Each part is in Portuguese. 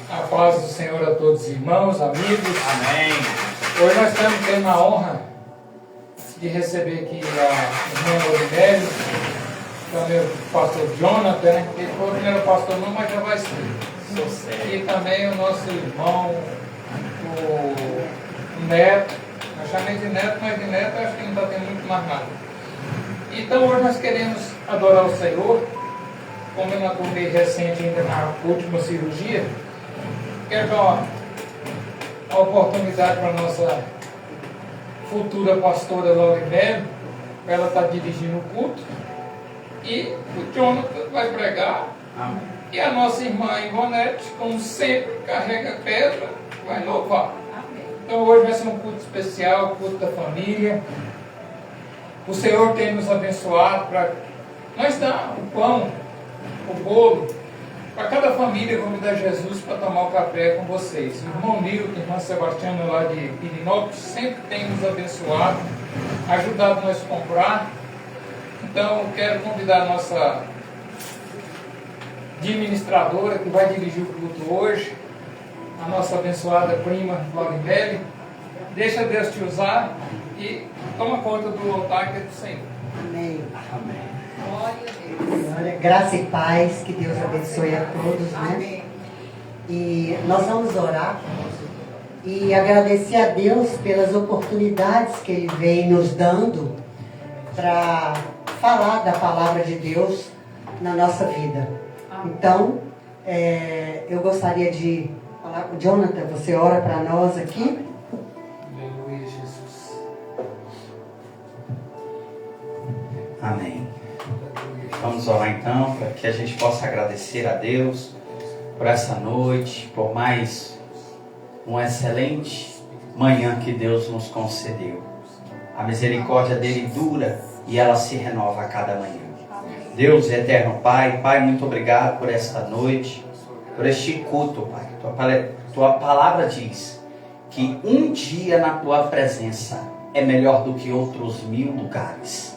A paz do Senhor a todos os irmãos, amigos. Amém. Hoje nós estamos tendo a honra de receber aqui a irmã Odinelli, também o pastor Jonathan, né? Ele foi o primeiro pastor não, mas já vai ser. E também o nosso irmão, o Neto. Eu chamei de Neto, mas de Neto acho que não está tendo muito mais nada. Então hoje nós queremos adorar o Senhor, como eu acordei recente ainda na última cirurgia. Quero dar uma oportunidade para a nossa futura pastora Laurinelli, para ela estar dirigindo o culto. E o Jonathan vai pregar. Amém. E a nossa irmã Ivonete, como sempre, carrega pedra, vai louvar. Amém. Então hoje vai ser um culto especial, culto da família. O Senhor tem nos abençoado para nós dar o pão, o bolo, para cada família convidar Jesus para tomar o café com vocês. O irmão Nilton, irmã Sebastiana lá de Pirinópolis, sempre tem nos abençoado, ajudado nós a comprar. Então eu quero convidar a nossa administradora que vai dirigir o culto hoje, a nossa abençoada prima Laurinelli. Deixa Deus te usar e toma conta do altar que é do Senhor. Amém. Amém. Glória a Deus. Olha, graça e paz, que Deus abençoe a todos, né? Amém. E nós vamos orar e agradecer a Deus pelas oportunidades que Ele vem nos dando para falar da palavra de Deus na nossa vida. Então, eu gostaria de falar com o Jonathan, você ora para nós aqui. Aleluia, Jesus. Amém. Vamos orar então, para que a gente possa agradecer a Deus por essa noite, por mais uma excelente manhã que Deus nos concedeu. A misericórdia dele dura e ela se renova a cada manhã. Deus eterno Pai, Pai, muito obrigado por esta noite, por este culto, Pai. Tua palavra diz que um dia na tua presença é melhor do que outros 1000 lugares.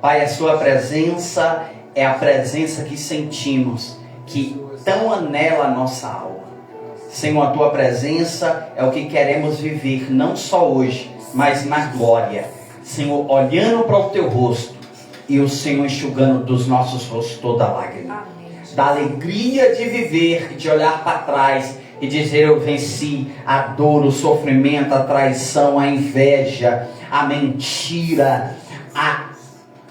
Pai, a sua presença é a presença que sentimos, que tão anela a nossa alma. Senhor, a tua presença é o que queremos viver, não só hoje, mas na glória. Senhor, olhando para o teu rosto e o Senhor enxugando dos nossos rostos toda lágrima. Da alegria de viver, de olhar para trás e dizer: eu venci a dor, o sofrimento, a traição, a inveja, a mentira, a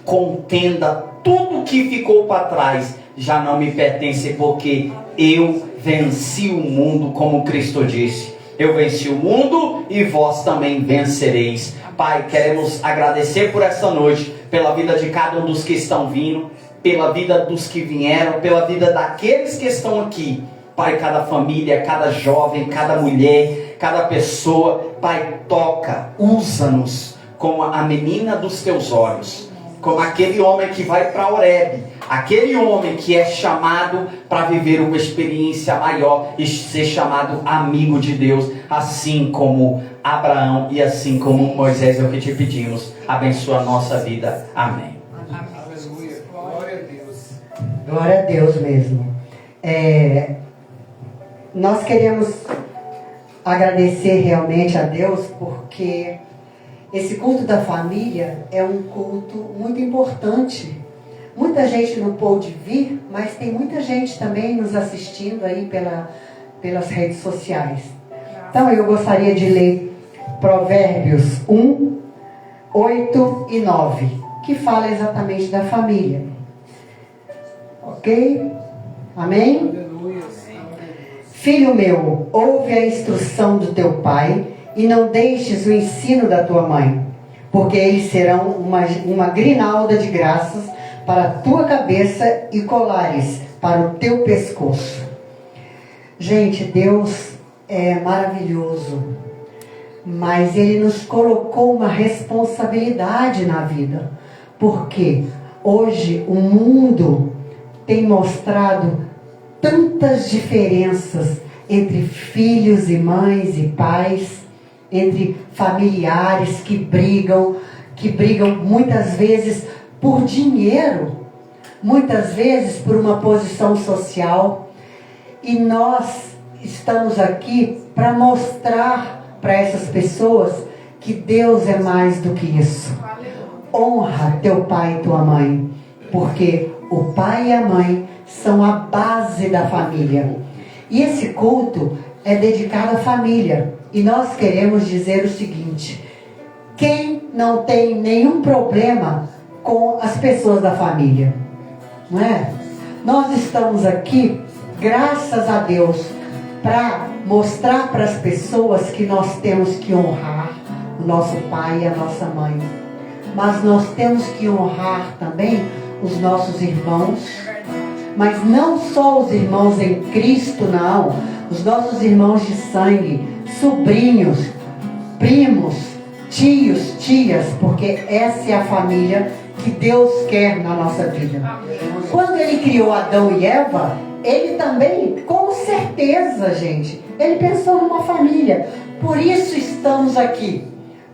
contenda, tudo que ficou para trás já não me pertence, porque eu venci o mundo, como Cristo disse. Eu venci o mundo e vós também vencereis. Pai, queremos agradecer por essa noite, pela vida de cada um dos que estão vindo, pela vida dos que vieram, pela vida daqueles que estão aqui. Pai, cada família, cada jovem, cada mulher, cada pessoa. Pai, toca, usa-nos como a menina dos teus olhos, como aquele homem que vai para Horebe, aquele homem que é chamado para viver uma experiência maior e ser chamado amigo de Deus, assim como Abraão e assim como Moisés. É o que te pedimos. Abençoa a nossa vida. Amém. Aleluia. Glória a Deus. Glória a Deus mesmo. Nós queremos agradecer realmente a Deus, porque esse culto da família é um culto muito importante. Muita gente não pôde vir, mas tem muita gente também nos assistindo aí pelas redes sociais. Então eu gostaria de ler Provérbios 1, 8 e 9, que fala exatamente da família. Ok? Amém? Aleluia. Filho meu, ouve a instrução do teu pai e não deixes o ensino da tua mãe, porque eles serão uma grinalda de graças para a tua cabeça e colares para o teu pescoço. Gente, Deus é maravilhoso, mas Ele nos colocou uma responsabilidade na vida, porque hoje o mundo tem mostrado tantas diferenças entre filhos e mães e pais, entre familiares que brigam muitas vezes por dinheiro, muitas vezes por uma posição social. E nós estamos aqui para mostrar para essas pessoas que Deus é mais do que isso. Honra teu pai e tua mãe, porque o pai e a mãe são a base da família. E esse culto é dedicado à família. E nós queremos dizer o seguinte: quem não tem nenhum problema com as pessoas da família? Não é? Nós estamos aqui, graças a Deus, para mostrar para as pessoas que nós temos que honrar o nosso pai e a nossa mãe. Mas nós temos que honrar também os nossos irmãos. Mas não só os irmãos em Cristo, não. Os nossos irmãos de sangue, sobrinhos, primos, tios, tias, porque essa é a família que Deus quer na nossa vida. Quando Ele criou Adão e Eva, Ele também, com certeza, gente, Ele pensou numa família. Por isso estamos aqui,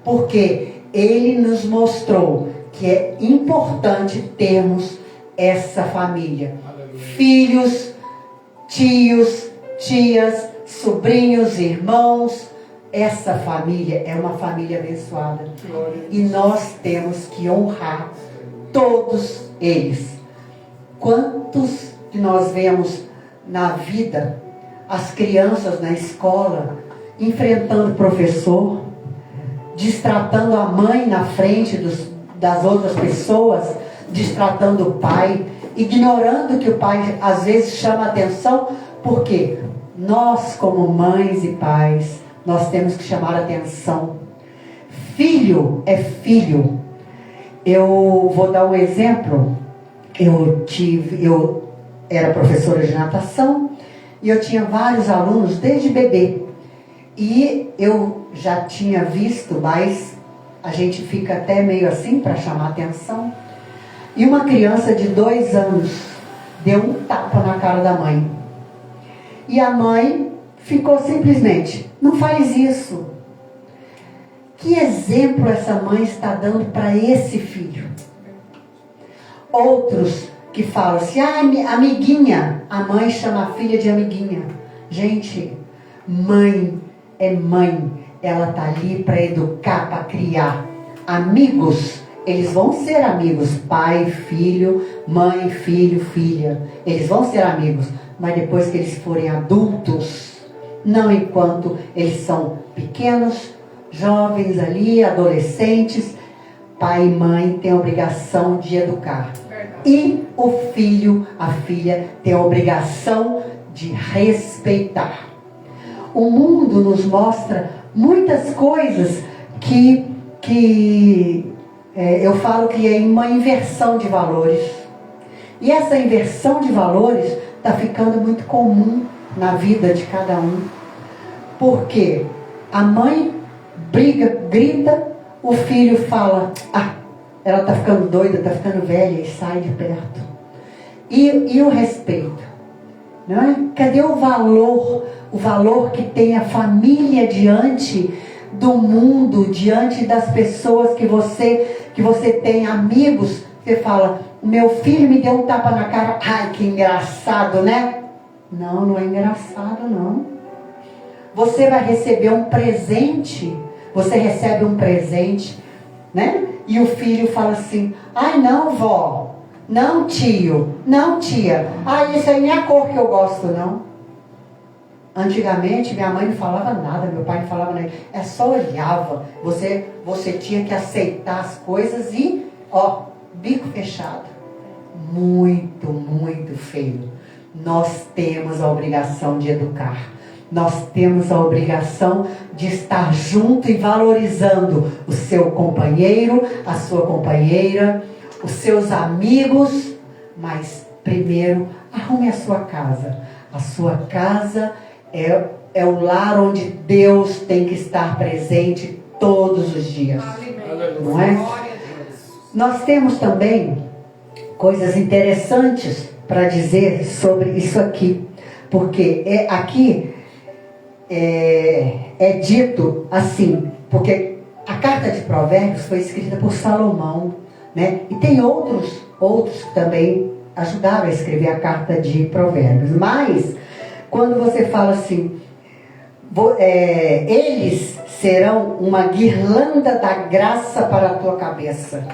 porque Ele nos mostrou que é importante termos essa família. Filhos, tios, tias, sobrinhos, irmãos. Essa família é uma família abençoada. E nós temos que honrar todos eles. Quantos que nós vemos na vida, as crianças na escola, enfrentando o professor, destratando a mãe na frente das outras pessoas, destratando o pai, ignorando que o pai às vezes chama atenção, porque nós, como mães e pais, nós temos que chamar atenção. Filho é filho. Eu vou dar um exemplo. Eu era professora de natação e eu tinha vários alunos desde bebê. E eu já tinha visto, mas a gente fica até meio assim para chamar atenção. E uma criança de 2 anos deu um tapa na cara da mãe. E a mãe ficou simplesmente: não faz isso. Que exemplo essa mãe está dando para esse filho? Outros que falam assim: amiguinha. A mãe chama a filha de amiguinha. Gente, mãe é mãe. Ela está ali para educar, para criar. Amigos, eles vão ser amigos. Pai, filho, mãe, filho, filha. Eles vão ser amigos. Mas depois que eles forem adultos, não enquanto eles são pequenos, jovens ali, adolescentes, pai e mãe têm a obrigação de educar. E o filho, a filha, tem a obrigação de respeitar. O mundo nos mostra muitas coisas que eu falo que é uma inversão de valores. E essa inversão de valores está ficando muito comum na vida de cada um. Porque a mãe briga, grita, o filho fala: ela está ficando doida, está ficando velha, e sai de perto. E o respeito, não é? Cadê o valor que tem a família diante do mundo, diante das pessoas que você tem amigos? Você fala: o meu filho me deu um tapa na cara. Ai, que engraçado, né? Não, não é engraçado, não. Você vai receber um presente. Você recebe um presente, né? E o filho fala assim: ai, não, vó. Não, tio. Não, tia. Isso aí não é a cor que eu gosto, não. Antigamente, minha mãe não falava nada, meu pai não falava nada. Só olhava. Você tinha que aceitar as coisas e, bico fechado. Muito, muito feio. Nós temos a obrigação de educar. Nós temos a obrigação de estar junto e valorizando o seu companheiro, a sua companheira, os seus amigos. Mas primeiro, arrume a sua casa. A sua casa é o lar onde Deus tem que estar presente todos os dias. Não é? Nós temos também coisas interessantes para dizer sobre isso aqui. Porque aqui é dito assim, porque a carta de Provérbios foi escrita por Salomão, né? E tem outros que também ajudaram a escrever a carta de Provérbios. Mas Quando você fala assim, eles serão uma guirlanda da graça para a tua cabeça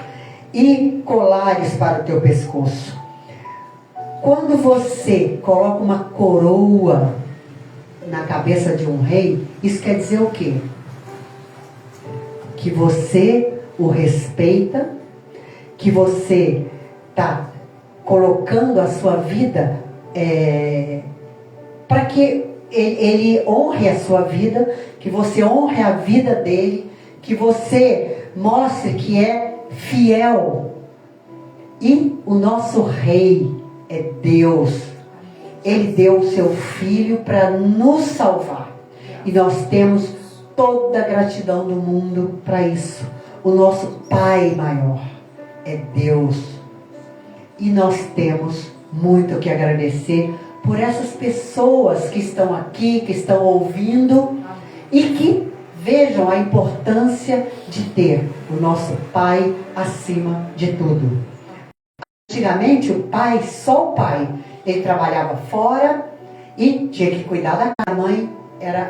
e colares para o teu pescoço. Quando você coloca uma coroa na cabeça de um rei, isso quer dizer o quê? Que você o respeita, que você está colocando a sua vida para que ele honre a sua vida, que você honre a vida dele, que você mostre que é fiel. E o nosso rei é Deus. Ele deu o seu filho para nos salvar. E nós temos toda a gratidão do mundo para isso. O nosso Pai maior é Deus. E nós temos muito que agradecer por essas pessoas que estão aqui, que estão ouvindo e que vejam a importância de ter o nosso Pai acima de tudo. Antigamente o pai, só o pai, ele trabalhava fora e tinha que cuidar da casa. A mãe,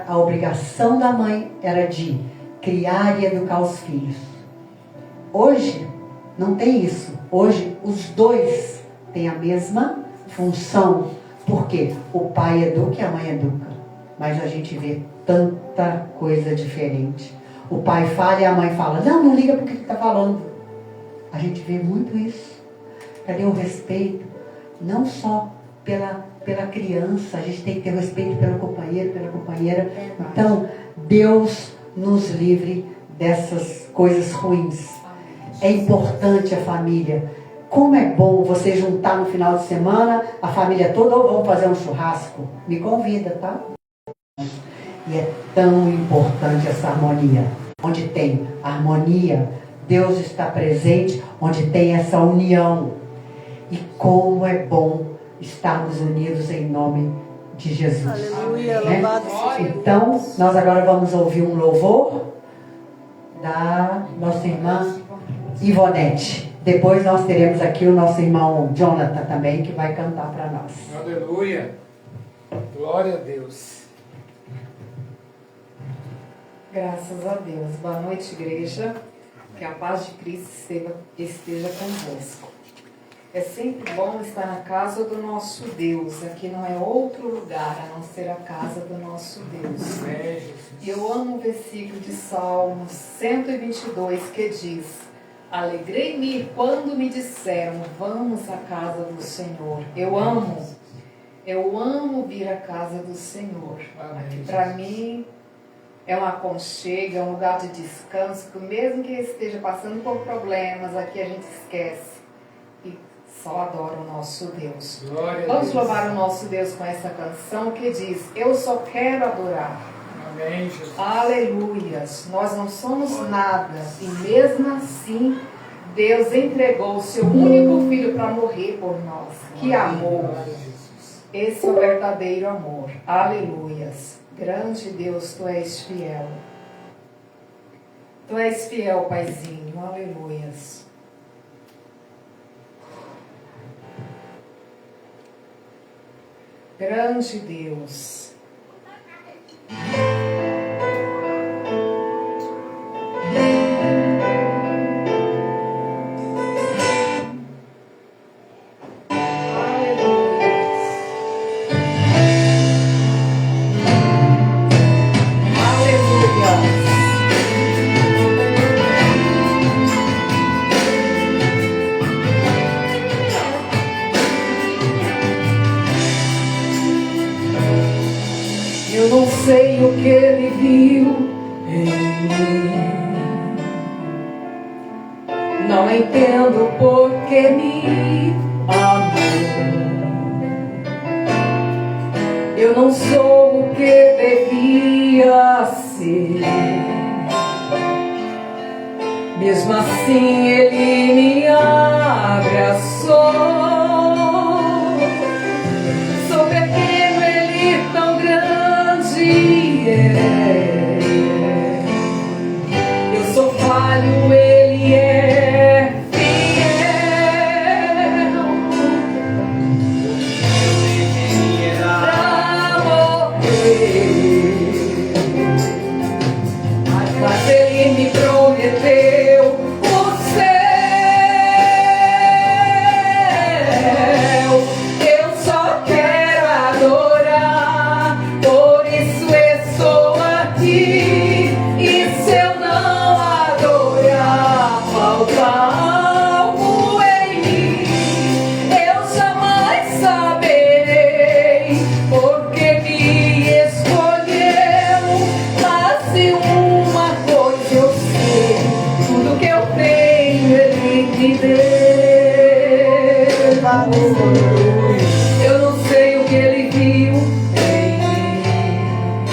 a obrigação da mãe era de criar e educar os filhos. Hoje não tem isso. Hoje os dois têm a mesma função. Porque o pai educa e a mãe educa. Mas a gente vê tanta coisa diferente. O pai fala e a mãe fala, não liga porque ele está falando. A gente vê muito isso. Cadê o respeito? Não só pela criança, a gente tem que ter respeito pelo companheiro, pela companheira. Então, Deus nos livre dessas coisas ruins. É importante a família. Como é bom você juntar no final de semana a família toda, ou vamos fazer um churrasco? Me convida, tá? E é tão importante essa harmonia. Onde tem harmonia, Deus está presente, onde tem essa união. E como é bom estarmos unidos em nome de Jesus. Aleluia, né? louvado seja. Então, nós agora vamos ouvir um louvor da nossa irmã Ivonete. Depois nós teremos aqui o nosso irmão Jonathan também, que vai cantar para nós. Aleluia. Glória a Deus. Graças a Deus. Boa noite, igreja. Que a paz de Cristo esteja convosco. É sempre bom estar na casa do nosso Deus. Aqui não é outro lugar a não ser a casa do nosso Deus. E eu amo o versículo de Salmos 122 que diz: alegrei-me quando me disseram, vamos à casa do Senhor. Eu amo vir à casa do Senhor. Aqui para mim é um aconchego, é um lugar de descanso, que mesmo que esteja passando por problemas, aqui a gente esquece e só adora o nosso Deus. Vamos louvar o nosso Deus com essa canção que diz, eu só quero adorar. Amém, Jesus. Aleluias. Nós não somos nada e mesmo assim Deus entregou o seu único filho para morrer por nós. Que amor! Esse é o verdadeiro amor. Aleluias. Grande Deus, Tu és fiel. Tu és fiel, Paizinho. Aleluias. Grande Deus. Eu não sei o que Ele viu em mim, não entendo por que me amou. Eu não sou o que devia ser, mesmo assim Ele me abraçou. Sou pequeno, Ele tão grande é. Eu sou falho, Ele é fiel. Pra Mas Ele me prometeu o céu. Eu só quero adorar, por isso estou aqui. E se eu não adorar, falta algo em mim. Eu jamais saberei porque me escolheu. Mas se uma coisa eu sei, tudo que eu tenho Ele me deu. Eu não sei o que Ele viu em mim.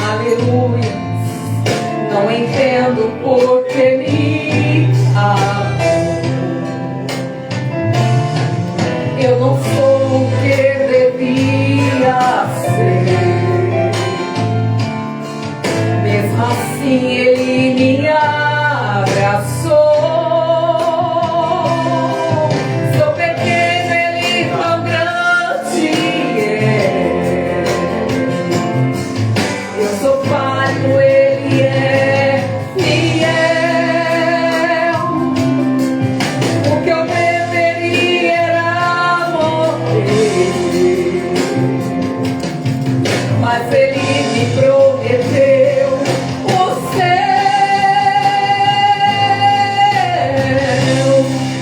Aleluia. Não entendo por que me amou. Eu não sou o que devia ser. Mesmo assim Ele me abraçou. Sou pequeno, Ele tão grande é. Eu sou falho, Ele é fiel. O que eu deveria era morrer, mas Ele me prometeu o céu.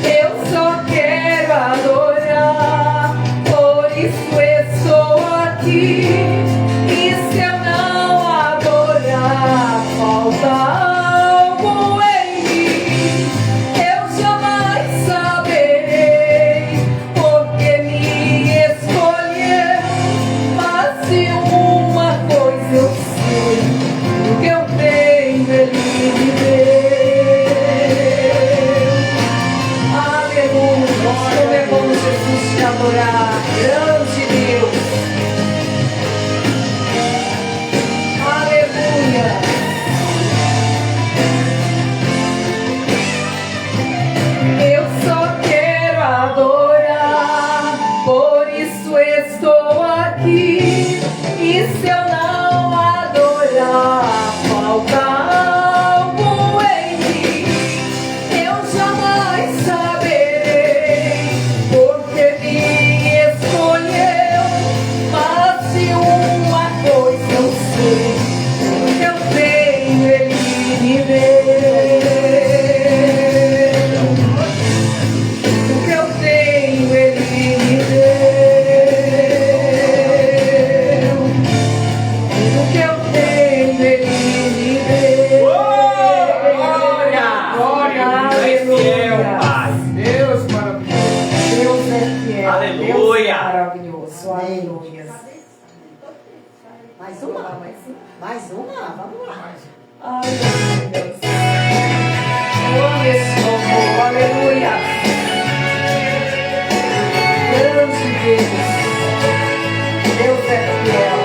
Eu só quero adorar, por isso estou aqui. E se eu não adorar, falta algo em mim. Eu jamais saberei porque me escolheu. Mas se uma coisa eu sei, o que eu tenho Ele me deu. Aleluia. Como é bom, Jesus, te adorar, grande Deus. Aleluia. Eu só quero adorar, por isso estou aqui. E se eu não adorar, falta algo em mim. Eu jamais saberei porque me escolheu. Mas se uma coisa eu sei, o que eu tenho Ele me deu. O que eu tenho Ele me deu. O que eu tenho Ele me deu. Glória! Glória! Aleluia. Deus maravilhoso. Deus é fiel. Aleluia. Deus é maravilhoso. Aleluia. Mais uma? Mais uma? Vamos lá. Ai, meu Deus. Eu amo esse louvor. Aleluia. Grande Deus. Deus é fiel.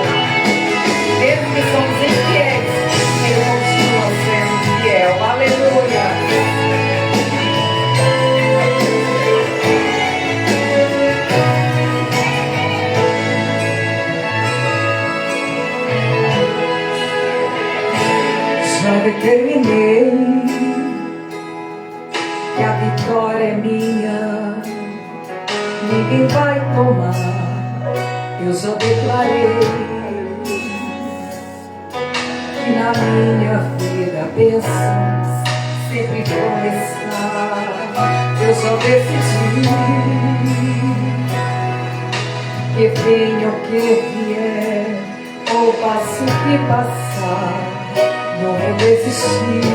Mesmo que somos infiéis, Ele continua sendo fiel. Aleluia. Já determinei que a vitória é minha, ninguém vai tomar. Eu já declarei que na minha vida bênçãos sempre vão estar. Eu já decidi que venha o que vier, ou passe o que passar, não vou desistir.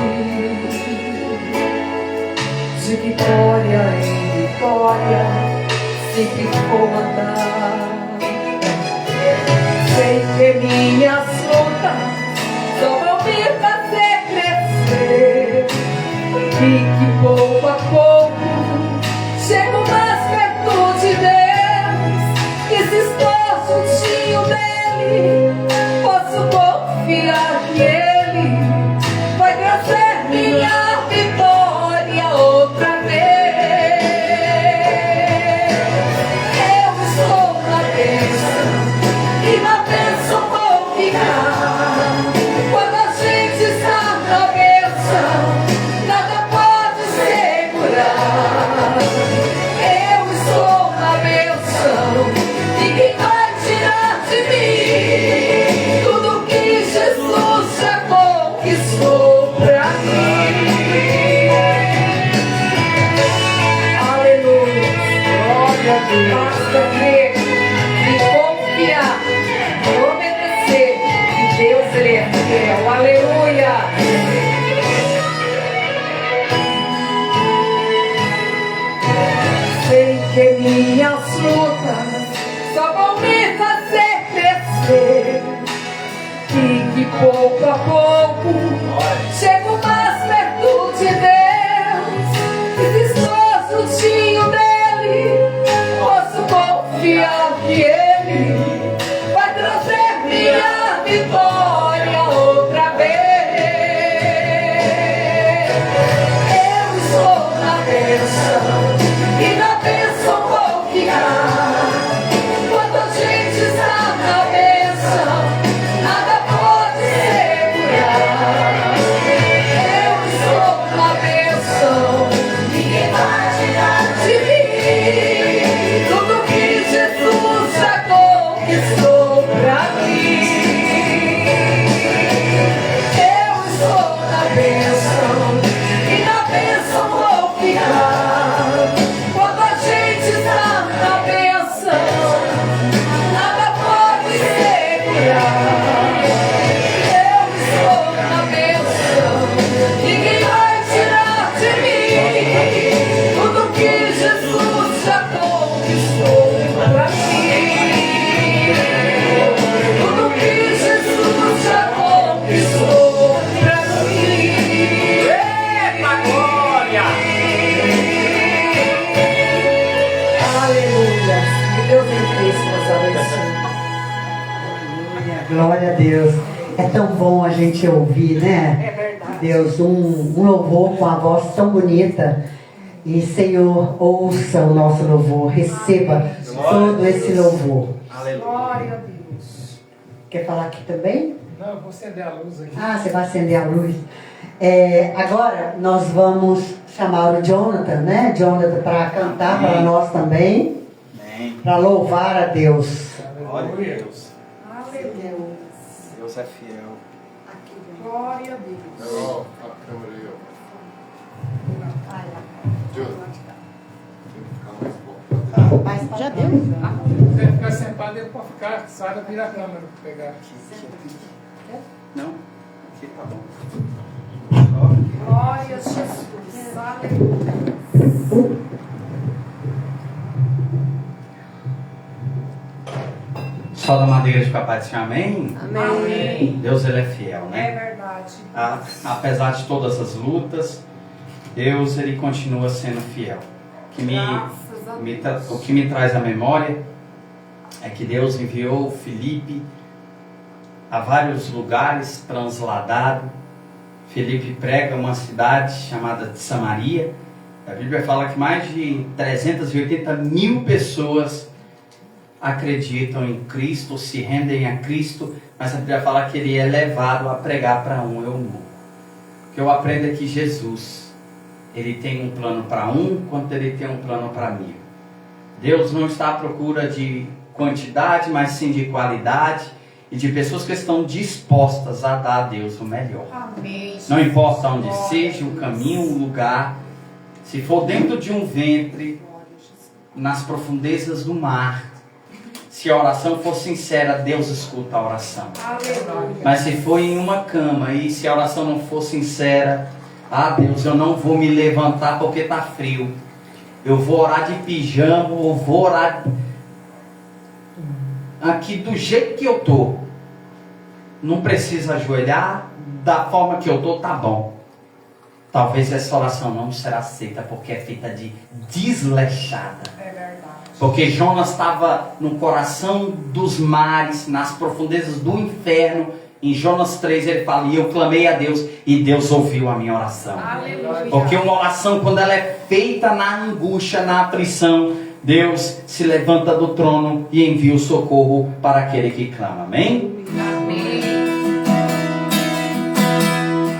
De vitória em vitória, sempre vou andar. Sei que minhas lutas só vão me fazer crescer, e que pouco a pouco chego mais perto de Deus. Que se estou juntinho dele, posso confiar que Ele vai trazer minha vitória outra vez. Eu estou na bênção, e na bênção vou ficar. pouco a pouco chego mais perto de Deus. E se estou juntinho dele, posso confiar que ele vai trazer minha vitória outra vez. Eu estou na bênção e na bênção vou ficar. Quando a gente está na bênção, nada pode segurar. Eu estou na bênção, ninguém vai tirar de mim tudo que Jesus já conquistou pra mim. Eu estou na bênção e na bênção vou ficar. Quando a gente está na bênção, nada pode segurar. Eu estou na bênção, ninguém vai tirar de mim tudo que Jesus já conquistou pra mim. Tudo que Jesus já conquistou pra mim. Eita glória! Aleluia! Que Deus em Cristo nos abençoe. Glória a Deus. É tão bom a gente ouvir, né? É verdade. Deus, um louvor com a voz tão bonita. E Senhor, ouça o nosso louvor, receba todo esse louvor. Glória a Deus. Quer falar aqui também? Não, eu vou acender a luz aqui. Ah, você vai acender a luz. Agora nós vamos chamar o Jonathan, né? Jonathan, para cantar para nós também, Amém. para louvar a Deus. Glória a Deus. Aleluia. Deus é fiel. Glória a Deus. Ó, a câmera aí, ó. Júlio, tem que ficar mais bom. Já deu? Se ele ficar sentado, ele pode ficar. Sara, vira a câmera para pegar. Não? Aqui tá bom. Glória a Jesus. Aleluia. Só da madeira de papai disse amém? Amém. Deus, ele é fiel, É né? verdade. Apesar de todas as lutas, Deus, ele continua sendo fiel. Graças a Deus. O que me traz à memória é que Deus enviou Filipe a vários lugares, transladado. Filipe prega uma cidade chamada Samaria. A Bíblia fala que mais de 380 mil pessoas acreditam em Cristo, se rendem a Cristo, mas a Bíblia fala que ele é levado a pregar para um eunuco. O que eu aprendo é que Jesus, ele tem um plano para um, quanto ele tem um plano para mil. Deus não está à procura de quantidade, mas sim de qualidade e de pessoas que estão dispostas a dar a Deus o melhor. Amém. Não importa onde seja, o caminho, o lugar, se for dentro de um ventre, nas profundezas do mar, se a oração for sincera, Deus escuta a oração. Aleluia. Mas se for em uma cama e se a oração não for sincera, Deus, eu não vou me levantar porque está frio. Eu vou orar de pijama, ou vou orar aqui do jeito que eu tô. Não precisa ajoelhar, da forma que eu tô, tá bom. Talvez essa oração não será aceita porque é feita de desleixada. É verdade. Porque Jonas estava no coração dos mares, nas profundezas do inferno. Em Jonas 3 ele fala, e eu clamei a Deus, e Deus ouviu a minha oração. Aleluia. Porque uma oração, quando ela é feita na angústia, na aflição, Deus se levanta do trono e envia o socorro para aquele que clama. Amém? Amém.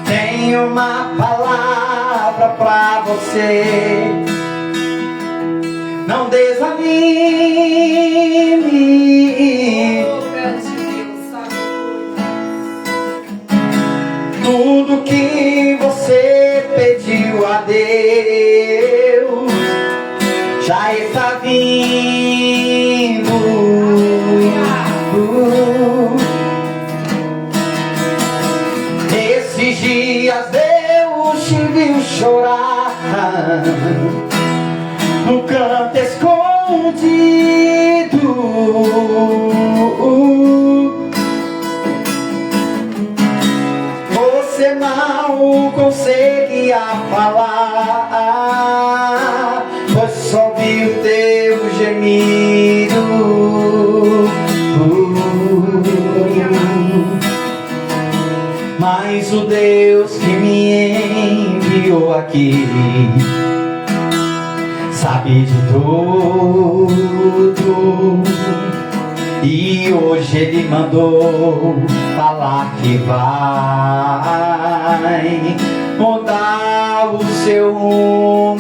Tenho uma palavra para você. Não desanime. Oh, grande Deus, aleluia. Tudo que você pediu a Deus já está vindo. Esses dias Deus te viu chorar no canto escondido. você mal conseguia falar, pois só vi o teu gemido. Mas o Deus que me enviou aqui sabe de tudo, e hoje Ele mandou falar que vai mudar o seu rumo.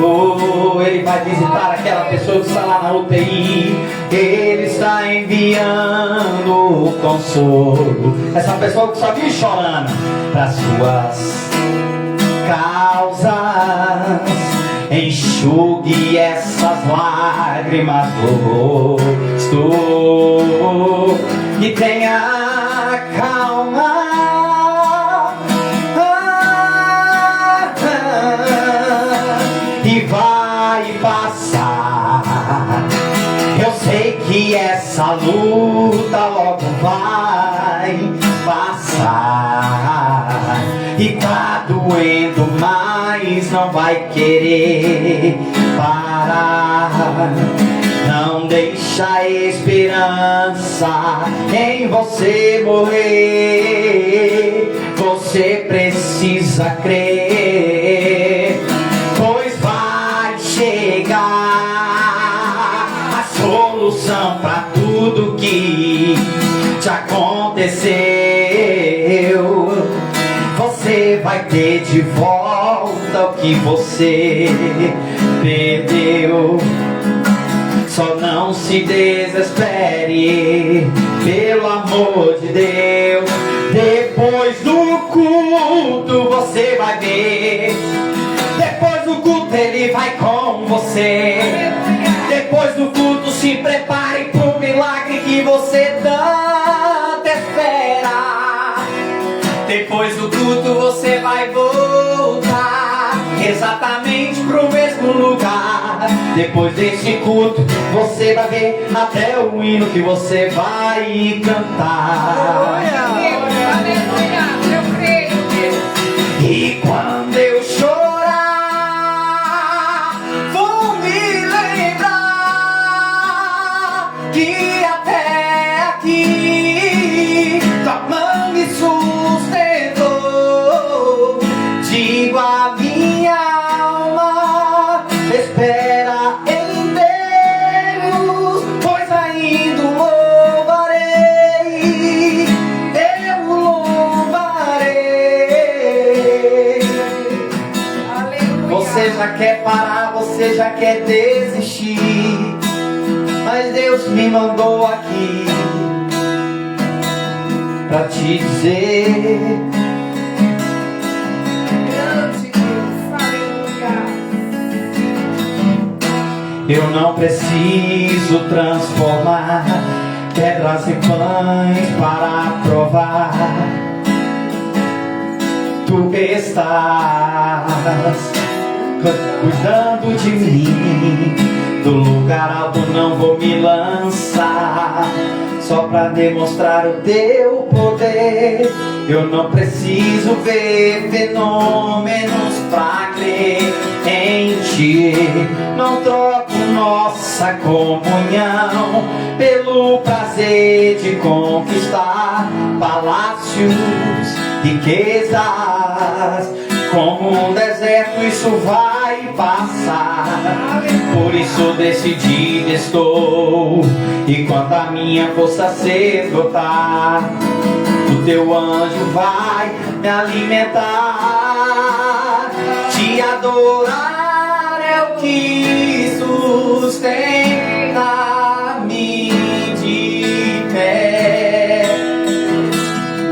Oh, Ele vai visitar aquela pessoa que está lá na UTI. Ele está enviando o consolo. Essa pessoa que só vive chorando para suas causas. Enxugue essas lágrimas do rosto e tenha calma. E vai passar. Eu sei que essa luta logo vai passar. E tá doendo, mas não vai querer parar. Não deixa a esperança em você morrer. Você precisa crer, pois vai chegar a solução para tudo que te aconteceu. Você vai ter de volta o que você perdeu. Só não se desespere, pelo amor de Deus. Depois do culto você vai ver. Depois do culto Ele vai com você. Depois do culto se prepare pro milagre que você tanto espera. Depois do culto você vai voltar exatamente pro mesmo lugar. Depois desse culto você vai ver até o hino que você vai cantar. Aleluia, eu creio, Deus. E quando eu chorar, vou me lembrar que até aqui tua mão me sustentou. Digo a minha alma, espera em Deus, pois ainda louvarei, eu louvarei. Aleluia. Você já quer parar, você já quer desistir, mas Deus me mandou aqui pra te dizer: Grande Deus, aleluia. eu não preciso transformar pedras em pães para provar. Tu estás cuidando de mim. Do lugar alto não vou me lançar, só pra demonstrar o teu poder. Eu não preciso ver fenômenos pra crer em ti. Não troco nossa comunhão pelo prazer de conquistar palácios, riquezas. Como um deserto isso vai passar. Por isso decidido estou, e quando a minha força se esgotar, o teu anjo vai me alimentar. Te adorar é o que sustenta-me de pé.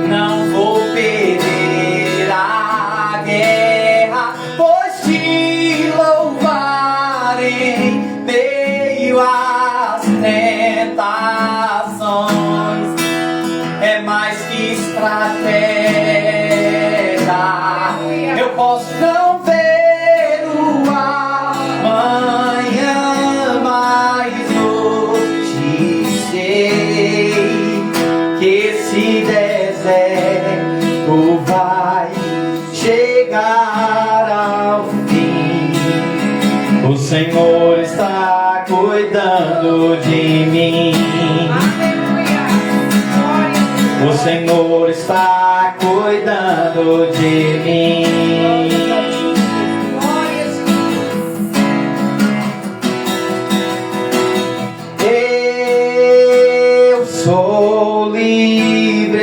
Não vou perder a guerra, pois te louvar em meio às tentações. É mais que estratégia. Eu posso não ver o amanhã, mas hoje sei que esse deserto Senhor está cuidando de mim. O Senhor está cuidando de mim. Eu sou livre.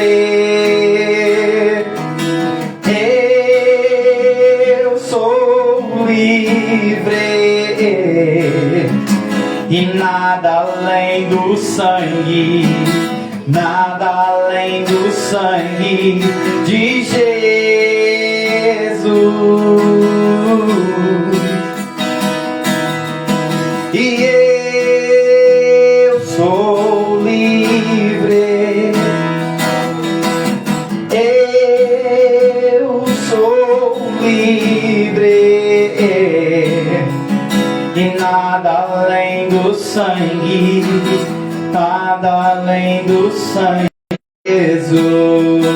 Eu sou livre. E nada além do sangue. Nada além do sangue de Jesus. E eu sou livre. Eu sou livre. E nada além do sangue. Nada além do sangue de Jesus.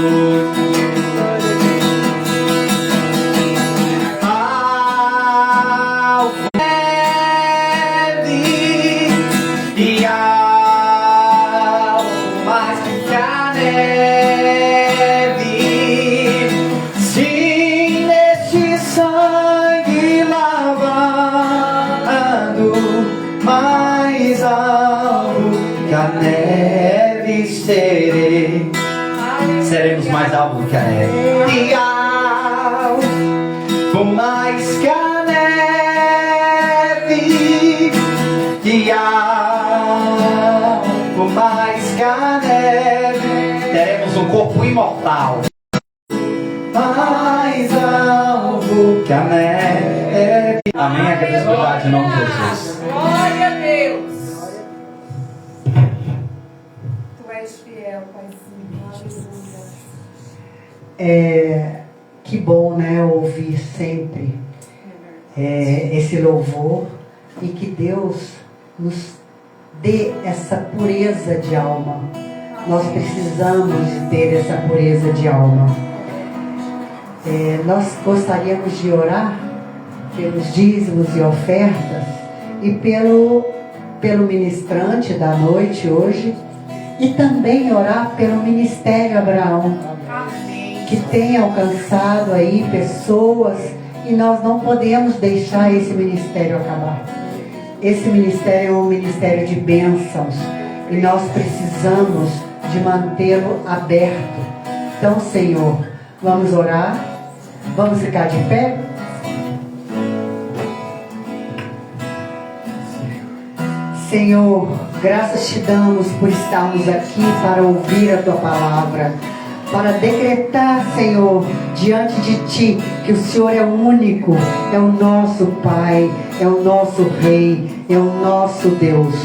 E algo mais que a neve. Sim, neste sangue lavado, mais alvo que a neve serei. Seremos mais alvo que a neve. E alvo mais que a neve. E alvo mais que a neve. Teremos um corpo imortal. Mais alvo que a neve. Amém. A grandiosidade em nome de Jesus. Glória a Deus. Tu és fiel, Paizinho. Que bom, né, ouvir sempre esse louvor e que Deus nos dê essa pureza de alma. Nós precisamos de ter essa pureza de alma. Nós gostaríamos de orar pelos dízimos e ofertas e pelo ministrante da noite hoje, e também orar pelo Ministério Abraão, que tem alcançado aí pessoas, e nós não podemos deixar esse ministério acabar. Esse ministério é um ministério de bênçãos e nós precisamos de mantê-lo aberto. Então, Senhor, vamos orar, vamos ficar de pé. Senhor, graças te damos por estarmos aqui para ouvir a Tua palavra, para decretar, Senhor, diante de Ti, que o Senhor é o único, é o nosso Pai, é o nosso Rei, é o nosso Deus.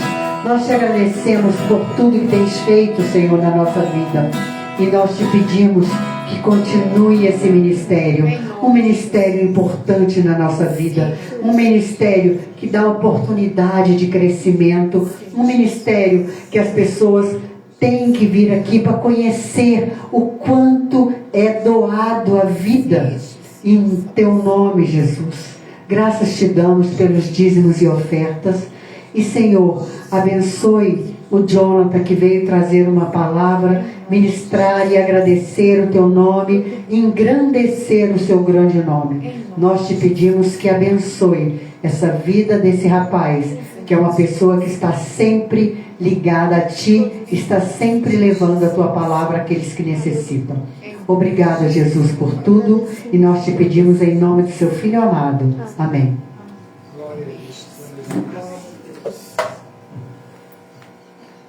Nós te agradecemos por tudo que tens feito, Senhor, na nossa vida, e nós te pedimos que continue esse ministério, um ministério importante na nossa vida, um ministério que dá oportunidade de crescimento, um ministério que as pessoas têm que vir aqui para conhecer o quanto é doado a vida em Teu nome, Jesus. Graças te damos pelos dízimos e ofertas, e Senhor, abençoe o Jonathan que veio trazer uma palavra, ministrar e agradecer o Teu nome, engrandecer o Seu grande nome. Nós te pedimos que abençoe essa vida desse rapaz, que é uma pessoa que está sempre ligada a Ti, está sempre levando a Tua palavra àqueles que necessitam. Obrigada, Jesus, por tudo, e nós te pedimos em nome do Seu Filho amado. Amém.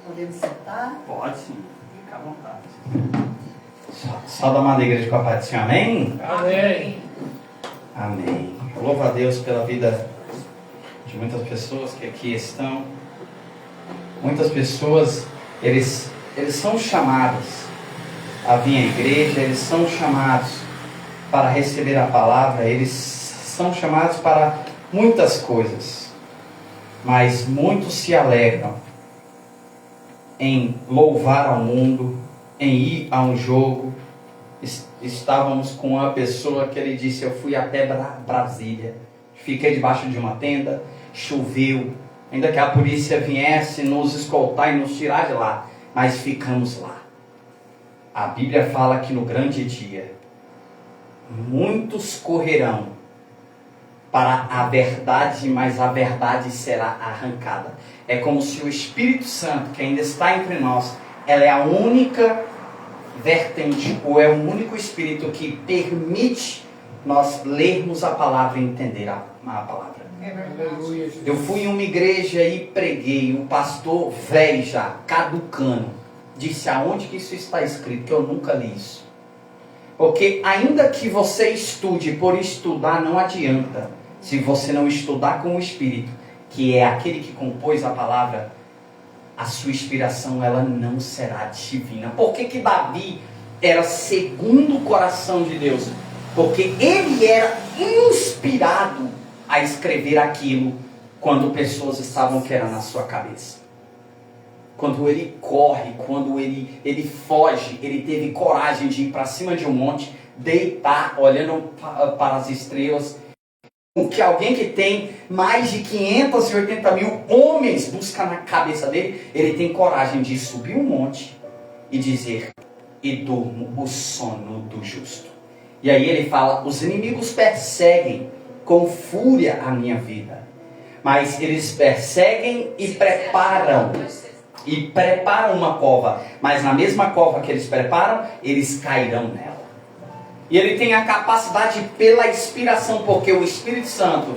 Podemos sentar? Pode sim, fica à vontade. Só da mão da igreja com a paz do Senhor, amém? Amém. Amém. Eu louvo a Deus pela vida de muitas pessoas que aqui estão. Muitas pessoas, eles são chamados a vir à igreja, eles são chamados para receber a palavra, eles são chamados para muitas coisas, mas muitos se alegram em louvar ao mundo, em ir a um jogo. Estávamos com uma pessoa que ele disse: eu fui até Brasília, fiquei debaixo de uma tenda, choveu, ainda que a polícia viesse nos escoltar e nos tirar de lá, mas ficamos lá. A Bíblia fala que no grande dia, muitos correrão para a verdade, mas a verdade será arrancada. É como se o Espírito Santo, que ainda está entre nós, ela é a única vertente, ou é o único Espírito que permite nós lermos a palavra e entender a palavra. Aleluia. Eu fui em uma igreja e preguei, um pastor velho já, caducando, disse: aonde que isso está escrito? Que eu nunca li isso. Porque ainda que você estude por estudar, não adianta. Se você não estudar com o Espírito, que é aquele que compôs a palavra, a sua inspiração ela não será divina. Por que Davi era segundo o coração de Deus? Porque ele era inspirado a escrever aquilo quando pessoas estavam querendo na sua cabeça. Quando ele corre, quando ele foge, ele teve coragem de ir para cima de um monte, deitar, olhando para as estrelas. O que alguém que tem mais de 580 mil homens busca na cabeça dele, ele tem coragem de subir um monte e dizer: e durmo o sono do justo. E aí ele fala: os inimigos perseguem com fúria a minha vida, mas eles perseguem e preparam uma cova, mas na mesma cova que eles preparam, eles cairão nela. E ele tem a capacidade pela inspiração, porque o Espírito Santo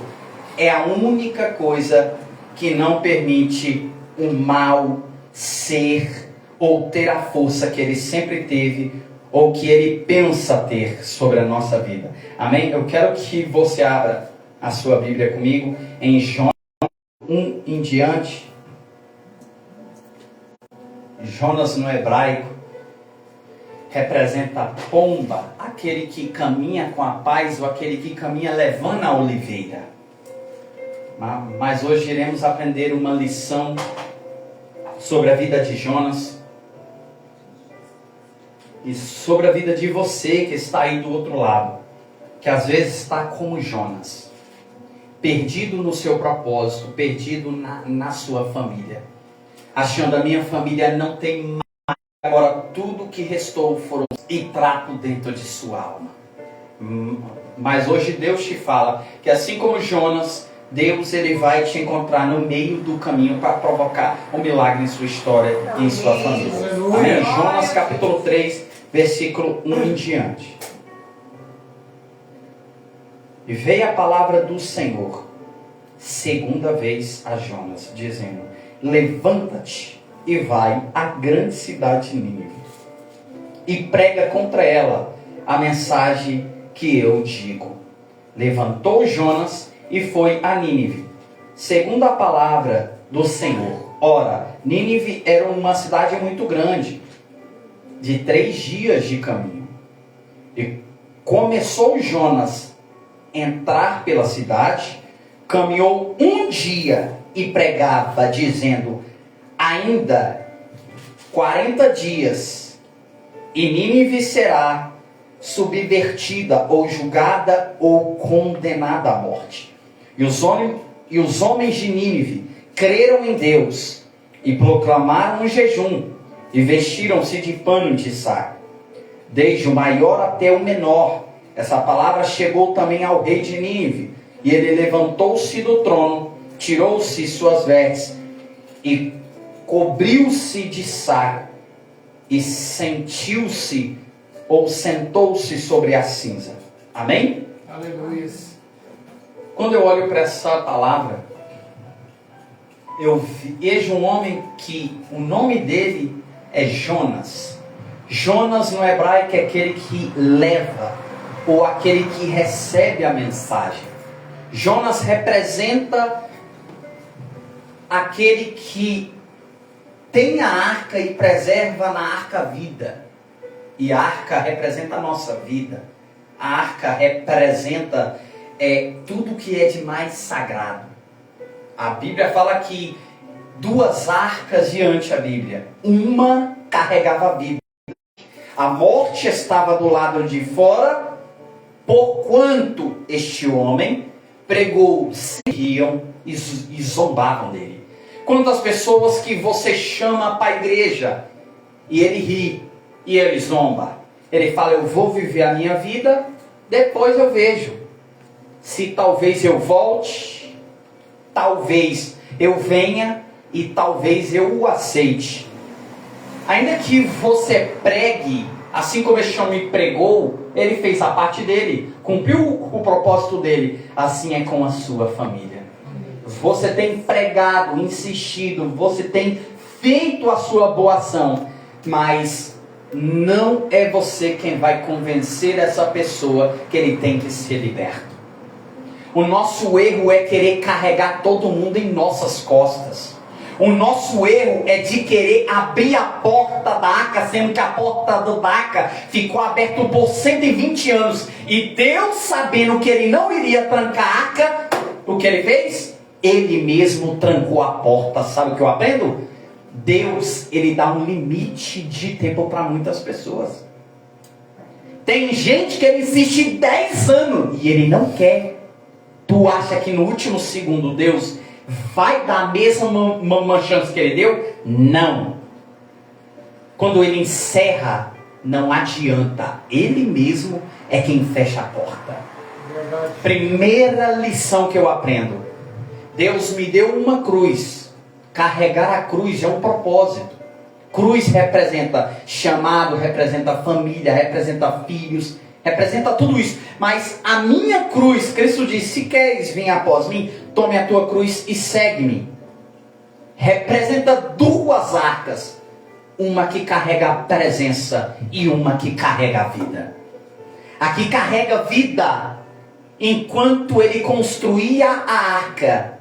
é a única coisa que não permite o mal ser ou ter a força que ele sempre teve ou que ele pensa ter sobre a nossa vida. Amém? Eu quero que você abra a sua Bíblia comigo em Jonas 1 em diante. Jonas no hebraico representa a pomba, aquele que caminha com a paz ou aquele que caminha levando a oliveira. Mas hoje iremos aprender uma lição sobre a vida de Jonas e sobre a vida de você que está aí do outro lado, que às vezes está como Jonas, perdido no seu propósito, perdido na sua família, achando: a minha família não tem mais, agora tudo que restou foram e trapo dentro de sua alma. Mas hoje Deus te fala que assim como Jonas, Deus ele vai te encontrar no meio do caminho para provocar um milagre em sua história e em sua família. Amém? Jonas capítulo 3, versículo 1 em diante. E veio a palavra do Senhor segunda vez a Jonas, dizendo: levanta-te e vai à grande cidade de Nínive e prega contra ela a mensagem que eu digo. Levantou Jonas e foi a Nínive, segundo a palavra do Senhor. Ora, Nínive era uma cidade muito grande, de 3 dias de caminho. E começou Jonas a entrar pela cidade, caminhou 1 dia e pregava, dizendo: ainda 40 dias e Nínive será subvertida ou julgada ou condenada à morte. E os homens de Nínive creram em Deus e proclamaram um jejum e vestiram-se de pano de saco, desde o maior até o menor. Essa palavra chegou também ao rei de Nínive, e ele levantou-se do trono, tirou-se suas vestes e cobriu-se de saco e sentou-se sobre a cinza. Amém? Aleluia. Quando eu olho para essa palavra, eu vejo um homem que o nome dele é Jonas. Jonas no hebraico é aquele que leva ou aquele que recebe a mensagem. Jonas representa aquele que tem a arca e preserva na arca a vida. E a arca representa a nossa vida. A arca representa tudo que é de mais sagrado. A Bíblia fala que 2 arcas diante da Bíblia. Uma carregava a Bíblia. A morte estava do lado de fora, porquanto este homem pregou, se riam e zombavam dele. Quantas pessoas que você chama para a igreja e ele ri e ele zomba. Ele fala, eu vou viver a minha vida, depois eu vejo. Se talvez eu volte, talvez eu venha e talvez eu o aceite. Ainda que você pregue, assim como este homem pregou, ele fez a parte dele, cumpriu o propósito dele. Assim é com a sua família. Você tem pregado, insistido, você tem feito a sua boa ação, mas não é você quem vai convencer essa pessoa que ele tem que ser liberto. O nosso erro é querer carregar todo mundo em nossas costas. O nosso erro é de querer abrir a porta da arca, sendo que a porta da arca ficou aberta por 120 anos. E Deus, sabendo que ele não iria trancar a arca, o que ele fez? Ele mesmo trancou a porta. Sabe o que eu aprendo? Deus, ele dá um limite de tempo para muitas pessoas. Tem gente que ele insiste 10 anos e ele não quer. Tu acha que no último segundo Deus vai dar a mesma chance que ele deu? Não. Quando ele encerra, não adianta. Ele mesmo é quem fecha a porta. Verdade. Primeira lição que eu aprendo. Deus me deu uma cruz. Carregar a cruz é um propósito. Cruz representa chamado, representa família, representa filhos, representa tudo isso. Mas a minha cruz, Cristo disse, se queres vir após mim, tome a tua cruz e segue-me. Representa duas arcas. Uma que carrega a presença e uma que carrega a vida. A que carrega a vida, enquanto ele construía a arca,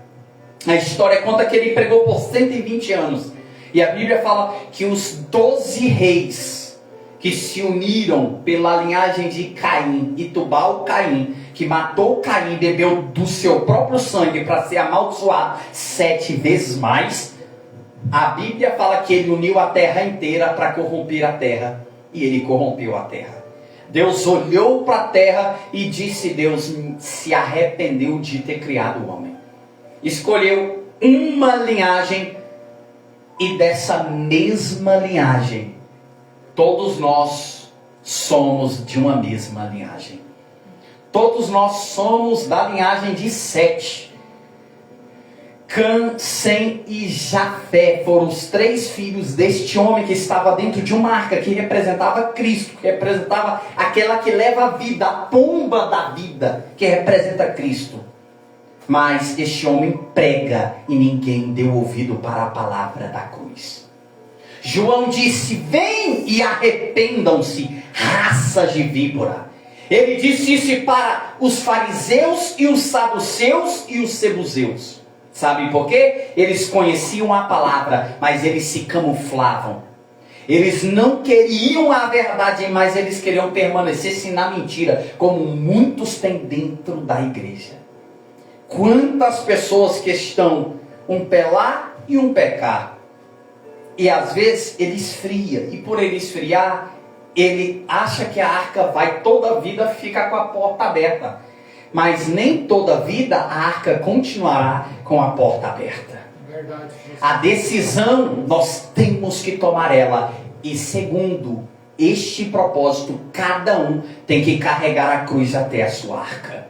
a história conta que ele pregou por 120 anos. E a Bíblia fala que os 12 reis que se uniram pela linhagem de Caim e Tubal-Caim, que matou Caim, bebeu do seu próprio sangue para ser amaldiçoado 7 vezes mais. A Bíblia fala que ele uniu a terra inteira para corromper a terra. E ele corrompeu a terra. Deus olhou para a terra e disse, Deus se arrependeu de ter criado o homem. Escolheu uma linhagem e dessa mesma linhagem, todos nós somos de uma mesma linhagem. Todos nós somos da linhagem de Sete. Cã, Sem e Jafé foram os 3 filhos deste homem que estava dentro de uma arca, que representava Cristo, que representava aquela que leva a vida, a pomba da vida, que representa Cristo. Mas este homem prega e ninguém deu ouvido para a palavra da cruz. João disse, vem e arrependam-se, raças de víbora. Ele disse isso para os fariseus e os saduceus e os sebuzeus. Sabe por quê? Eles conheciam a palavra, mas eles se camuflavam. Eles não queriam a verdade, mas eles queriam permanecer na mentira, como muitos têm dentro da igreja. Quantas pessoas que estão um pé lá e um pé cá. E às vezes ele esfria. E por ele esfriar, ele acha que a arca vai toda a vida ficar com a porta aberta. Mas nem toda a vida a arca continuará com a porta aberta. Verdade. A decisão nós temos que tomar ela. E segundo este propósito, cada um tem que carregar a cruz até a sua arca.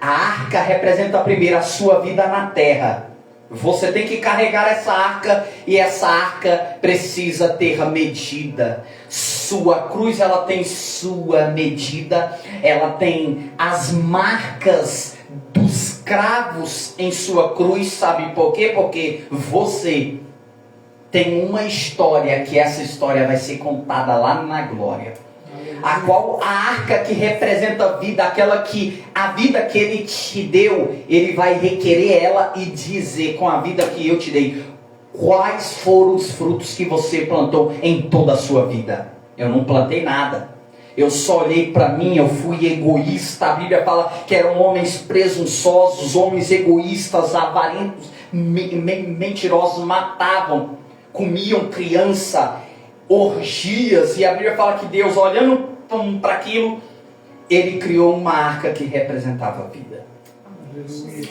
A arca representa primeiro a sua vida na terra. Você tem que carregar essa arca e essa arca precisa ter a medida. Sua cruz, ela tem sua medida, ela tem as marcas dos cravos em sua cruz. Sabe por quê? Porque você tem uma história, que essa história vai ser contada lá na glória. A qual a arca que representa a vida, aquela que a vida que ele te deu, ele vai requerer ela e dizer, com a vida que eu te dei, quais foram os frutos que você plantou em toda a sua vida. Eu não plantei nada. Eu só olhei para mim, eu fui egoísta. A Bíblia fala que eram homens presunçosos, homens egoístas, avarentos, mentirosos, matavam, comiam criança, orgias. E a Bíblia fala que Deus, olhando para aquilo, ele criou uma arca que representava a vida.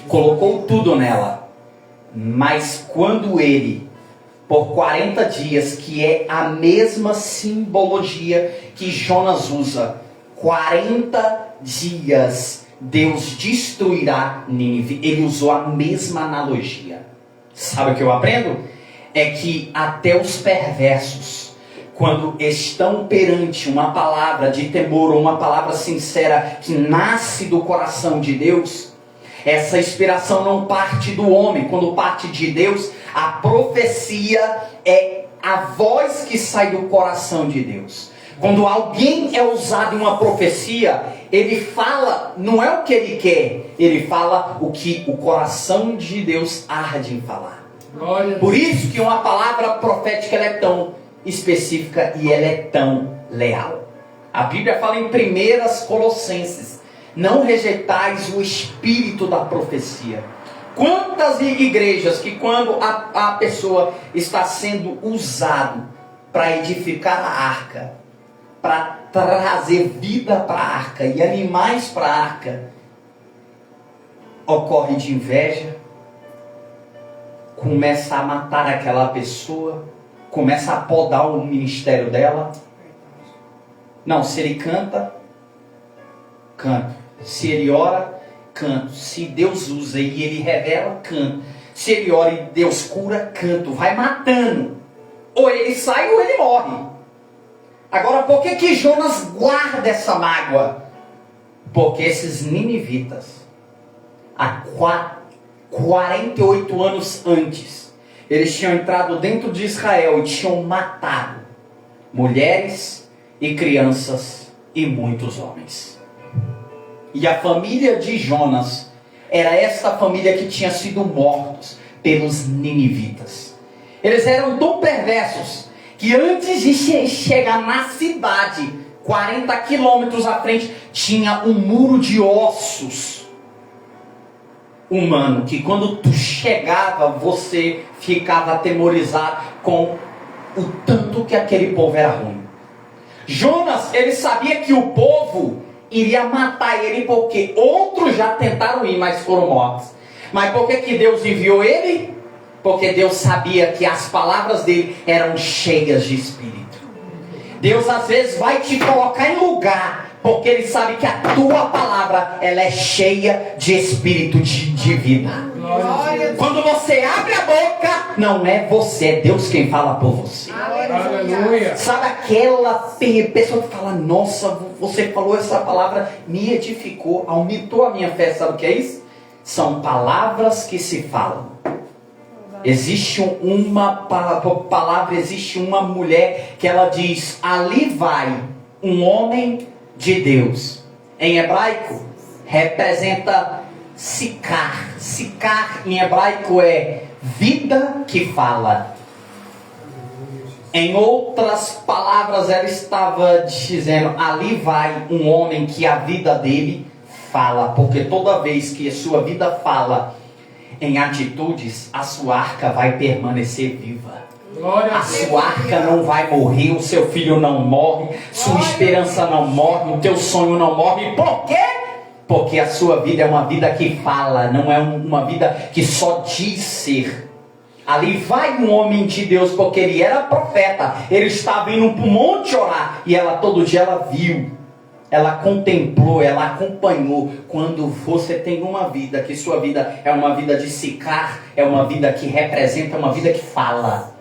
colocou tudo nela. Mas quando ele, por 40 dias, que é a mesma simbologia que Jonas usa, 40 dias Deus destruirá Nínive. Ele usou a mesma analogia. Sabe o que eu aprendo? É que até os perversos, quando estão perante uma palavra de temor ou uma palavra sincera que nasce do coração de Deus, essa inspiração não parte do homem. Quando parte de Deus, a profecia é a voz que sai do coração de Deus. Quando alguém é usado em uma profecia, ele fala, não é o que ele quer, ele fala o que o coração de Deus arde em falar. Por isso que uma palavra profética ela é tão específica e ela é tão leal. A Bíblia fala em 1 Colossenses: não rejeitais o espírito da profecia. Quantas igrejas que quando a pessoa está sendo usado para edificar a arca, para trazer vida para a arca e animais para a arca, ocorre de inveja, começa a matar aquela pessoa, começa a podar o ministério dela. Não, se ele canta, canto. Se ele ora, canto. Se Deus usa e ele revela, canto. Se ele ora e Deus cura, canto. Vai matando. Ou ele sai ou ele morre. Agora, por que Jonas guarda essa mágoa? Porque esses ninivitas, há 48 anos antes, eles tinham entrado dentro de Israel e tinham matado mulheres e crianças e muitos homens. E a família de Jonas era essa família que tinha sido mortos pelos ninivitas. Eles eram tão perversos que antes de chegar na cidade, 40 quilômetros à frente, tinha um muro de ossos humano, que quando tu chegava, você ficava atemorizado com o tanto que aquele povo era ruim. Jonas, ele sabia que o povo iria matar ele, porque outros já tentaram ir, mas foram mortos. Mas por que Deus enviou ele? Porque Deus sabia que as palavras dele eram cheias de espírito. Deus às vezes vai te colocar em lugar, porque ele sabe que a tua palavra ela é cheia de espírito de vida. Quando você abre a boca, não é você, é Deus quem fala por você. Aleluia. Sabe aquela pessoa que fala: nossa, você falou essa palavra, me edificou, aumentou a minha fé. Sabe o que é isso? São palavras que se falam. Existe uma palavra, existe uma mulher que ela diz: ali vai um homem de Deus. Em hebraico representa Sicar. Sicar em hebraico é vida que fala. Em outras palavras, ela estava dizendo: ali vai um homem que a vida dele fala, porque toda vez que a sua vida fala em atitudes, a sua arca vai permanecer viva. A sua arca não vai morrer, o seu filho não morre, sua esperança não morre, o teu sonho não morre. Por quê? Porque a sua vida é uma vida que fala, não é uma vida que só diz ser. Ali vai um homem de Deus, porque ele era profeta, ele estava indo para o monte orar, e ela todo dia ela viu, ela contemplou, ela acompanhou. Quando você tem uma vida, que sua vida é uma vida de Sicar, é uma vida que representa, uma vida que fala,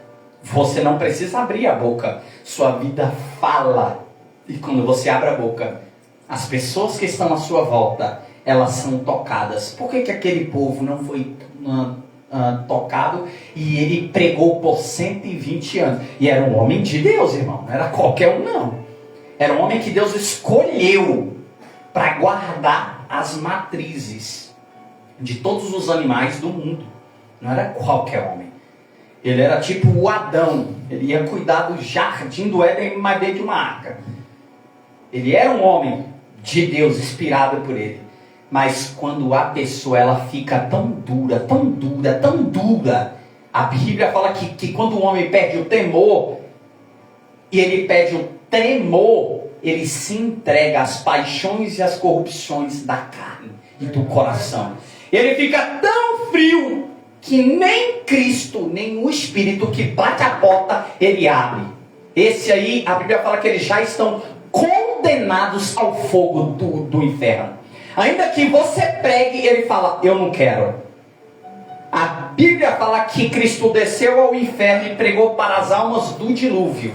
você não precisa abrir a boca, sua vida fala. E quando você abre a boca, as pessoas que estão à sua volta, elas são tocadas. Por que aquele povo não foi tocado? E ele pregou por 120 anos. E era um homem de Deus, irmão. Não era qualquer um, não. Era um homem que Deus escolheu para guardar as matrizes de todos os animais do mundo. Não era qualquer homem. Ele era tipo o Adão. Ele ia cuidar do jardim do Éden, mas dentro de uma arca. Ele era um homem de Deus, inspirado por ele. Mas quando a pessoa ela fica tão dura, tão dura, tão dura, a Bíblia fala que quando o homem perde o temor, e ele perde o tremor, ele se entrega às paixões e às corrupções da carne e do coração. Ele fica tão frio que nem Cristo, nem o Espírito que bate a porta, ele abre. Esse aí, a Bíblia fala que eles já estão condenados ao fogo do inferno. Ainda que você pregue, ele fala, eu não quero. A Bíblia fala que Cristo desceu ao inferno e pregou para as almas do dilúvio.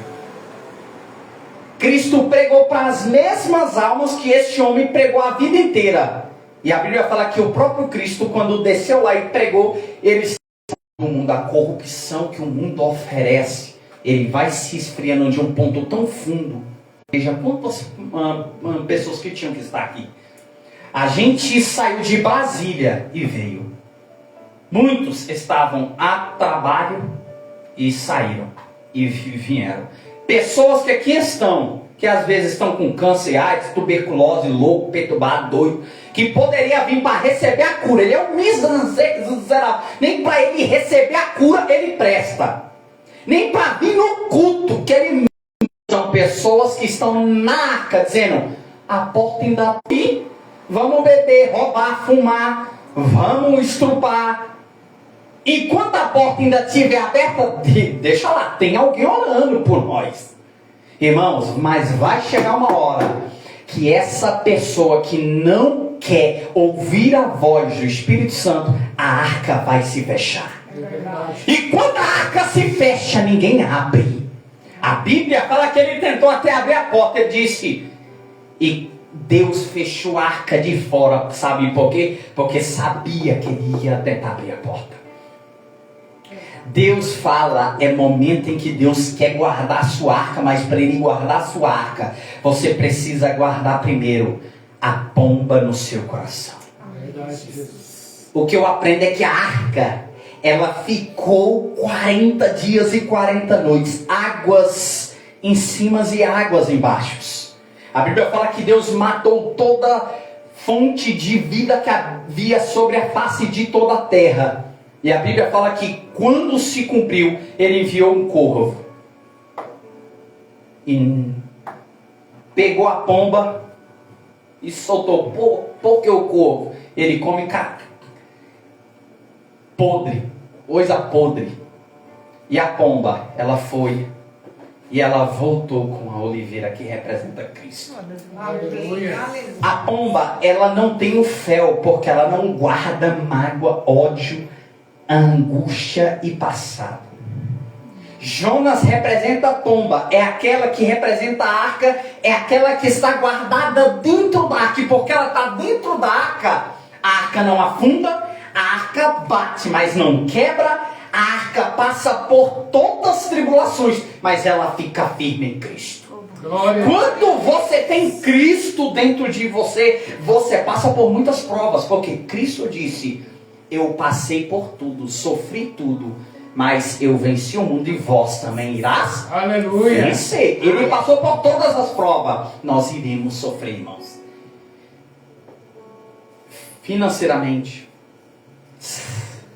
Cristo pregou para as mesmas almas que este homem pregou a vida inteira. E a Bíblia fala que o próprio Cristo, quando desceu lá e pregou, ele está no mundo, a corrupção que o mundo oferece, ele vai se esfriando de um ponto tão fundo. Veja quantas pessoas que tinham que estar aqui. A gente saiu de Brasília e veio. Muitos estavam a trabalho e saíram e vieram. Pessoas que aqui estão, que às vezes estão com câncer, AIDS, tuberculose, louco, perturbado, doido, que poderia vir para receber a cura. Ele é um miserável. Nem para ele receber a cura ele presta. Nem para vir no culto que ele... São pessoas que estão na arca dizendo, a porta ainda está aqui, vamos beber, roubar, fumar, vamos estrupar. Enquanto a porta ainda estiver aberta, deixa lá, tem alguém orando por nós. Irmãos, mas vai chegar uma hora que essa pessoa que não quer ouvir a voz do Espírito Santo, a arca vai se fechar. E quando a arca se fecha, ninguém abre. A Bíblia fala que ele tentou até abrir a porta, ele disse, e Deus fechou a arca de fora, sabe por quê? Porque sabia que ele ia tentar abrir a porta. Deus fala, é momento em que Deus quer guardar a sua arca, mas para ele guardar a sua arca, você precisa guardar primeiro a pomba no seu coração. O que eu aprendo é que a arca, ela ficou 40 dias e 40 noites, águas em cima e águas embaixo. A Bíblia fala que Deus matou toda fonte de vida que havia sobre a face de toda a terra. E a Bíblia fala que quando se cumpriu, ele enviou um corvo. E pegou a pomba e soltou. Porque o corvo, ele come podre, coisa podre. E a pomba, ela foi e ela voltou com a oliveira que representa Cristo. A pomba, ela não tem o fel, porque ela não guarda mágoa, ódio, angústia e passado. Jonas representa a pomba, é aquela que representa a arca, é aquela que está guardada dentro da arca, e porque ela está dentro da arca, a arca não afunda, a arca bate, mas não quebra, a arca passa por todas as tribulações, mas ela fica firme em Cristo. Glória. Quando você tem Cristo dentro de você, você passa por muitas provas, porque Cristo disse, eu passei por tudo, sofri tudo, mas eu venci o mundo e vós também irás vencer. Ele passou por todas as provas, nós iremos sofrer, irmãos. Financeiramente,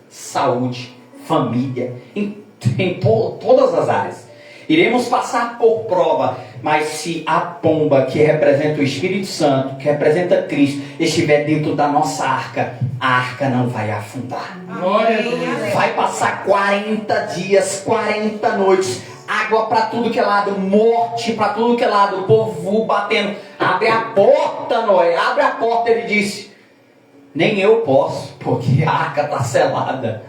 saúde, família, em todas as áreas. Iremos passar por prova, mas se a pomba que representa o Espírito Santo, que representa Cristo, estiver dentro da nossa arca, a arca não vai afundar. Glória a Deus. Vai passar 40 dias, 40 noites, água para tudo que é lado, morte para tudo que é lado, o povo batendo. Abre a porta, Noé, abre a porta, ele disse. Nem eu posso, porque a arca está selada.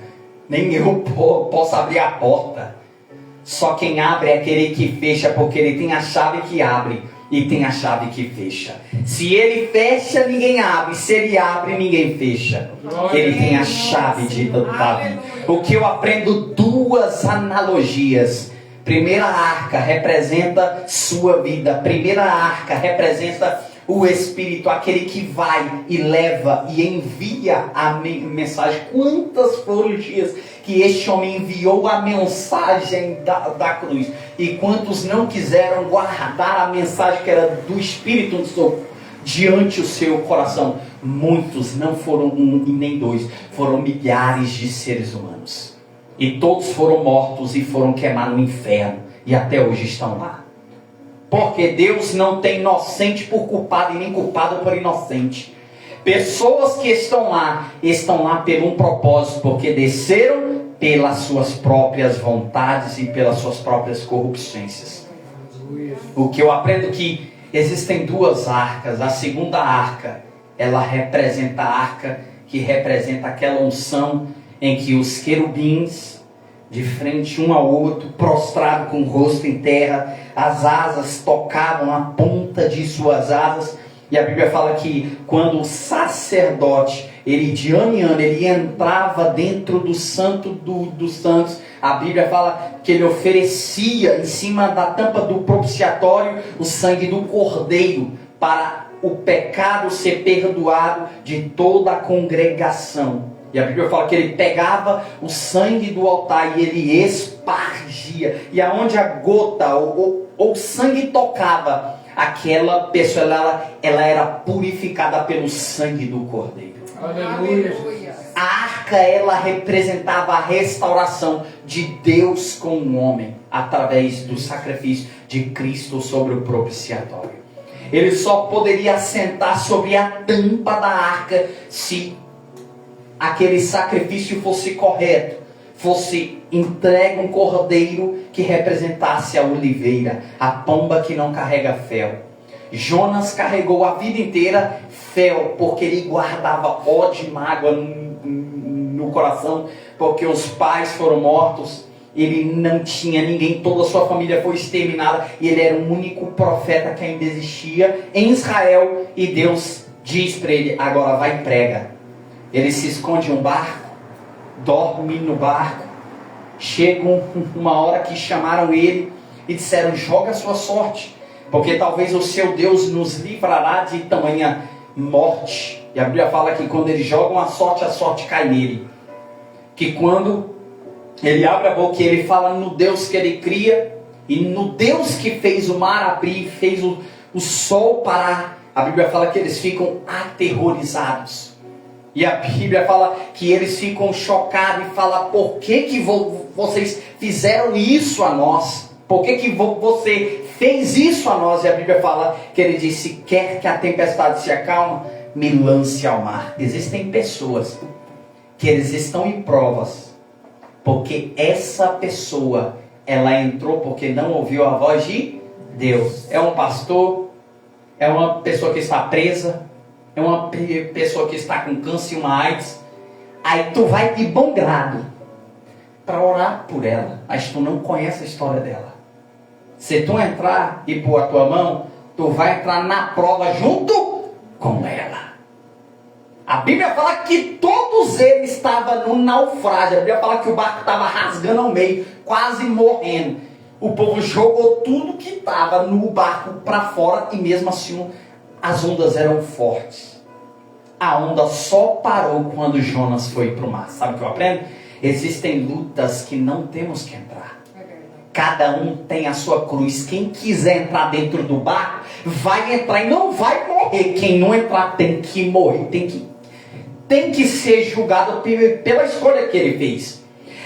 Nem eu posso abrir a porta. Só quem abre é aquele que fecha, porque ele tem a chave que abre e tem a chave que fecha. Se ele fecha, ninguém abre. Se ele abre, ninguém fecha. Ele tem a chave de Davi. O que eu aprendo, duas analogias. Primeira arca representa sua vida. Primeira arca representa o Espírito, aquele que vai e leva e envia a mensagem. Quantas foram os dias que este homem enviou a mensagem da cruz? E quantos não quiseram guardar a mensagem que era do Espírito diante do seu coração? Muitos, não foram um e nem dois, foram milhares de seres humanos. E todos foram mortos e foram queimados no inferno. E até hoje estão lá. Porque Deus não tem inocente por culpado e nem culpado por inocente. Pessoas que estão lá por um propósito, porque desceram pelas suas próprias vontades e pelas suas próprias corrupções. O que eu aprendo que existem duas arcas. A segunda arca, ela representa a arca que representa aquela unção em que os querubins, de frente um ao outro, prostrado com o rosto em terra, as asas tocavam a ponta de suas asas. E a Bíblia fala que quando o sacerdote, ele de ano em ano, ele entrava dentro do santo dos santos, a Bíblia fala que ele oferecia em cima da tampa do propiciatório o sangue do cordeiro, para o pecado ser perdoado de toda a congregação. E a Bíblia fala que ele pegava o sangue do altar e ele espargia. E aonde a gota ou o sangue tocava, aquela pessoa ela era purificada pelo sangue do cordeiro. Aleluia. A arca, ela representava a restauração de Deus com o homem através do sacrifício de Cristo sobre o propiciatório. Ele só poderia assentar sobre a tampa da arca se aquele sacrifício fosse correto, fosse entregue um cordeiro que representasse a oliveira, a pomba que não carrega fel. Jonas carregou a vida inteira fel, porque ele guardava ódio e mágoa no coração, porque os pais foram mortos, ele não tinha ninguém, toda a sua família foi exterminada, e ele era o único profeta que ainda existia em Israel, e Deus diz para ele: agora vai e prega. Ele se esconde em um barco, dorme no barco. Chega uma hora que chamaram ele e disseram: joga a sua sorte, porque talvez o seu Deus nos livrará de tamanha morte. E a Bíblia fala que quando eles jogam a sorte cai nele. Que quando ele abre a boca e ele fala no Deus que ele cria, e no Deus que fez o mar abrir, fez o sol parar, a Bíblia fala que eles ficam aterrorizados. E a Bíblia fala que eles ficam chocados e falam: por que vocês fizeram isso a nós? Por que você fez isso a nós? E a Bíblia fala que ele disse: quer que a tempestade se acalme, me lance ao mar. Existem pessoas que eles estão em provas, porque essa pessoa, ela entrou porque não ouviu a voz de Deus. É um pastor, é uma pessoa que está presa, é uma pessoa que está com câncer e uma AIDS. Aí tu vai de bom grado para orar por ela, mas tu não conhece a história dela. Se tu entrar e pôr a tua mão, tu vai entrar na prova junto com ela. A Bíblia fala que todos eles estavam no naufrágio. A Bíblia fala que o barco estava rasgando ao meio, quase morrendo. O povo jogou tudo que estava no barco para fora, e mesmo assim as ondas eram fortes. A onda só parou quando Jonas foi para o mar. Sabe o que eu aprendo? Existem lutas que não temos que entrar. Cada um tem a sua cruz. Quem quiser entrar dentro do barco, vai entrar e não vai morrer. Quem não entrar tem que morrer, tem que ser julgado pela escolha que ele fez.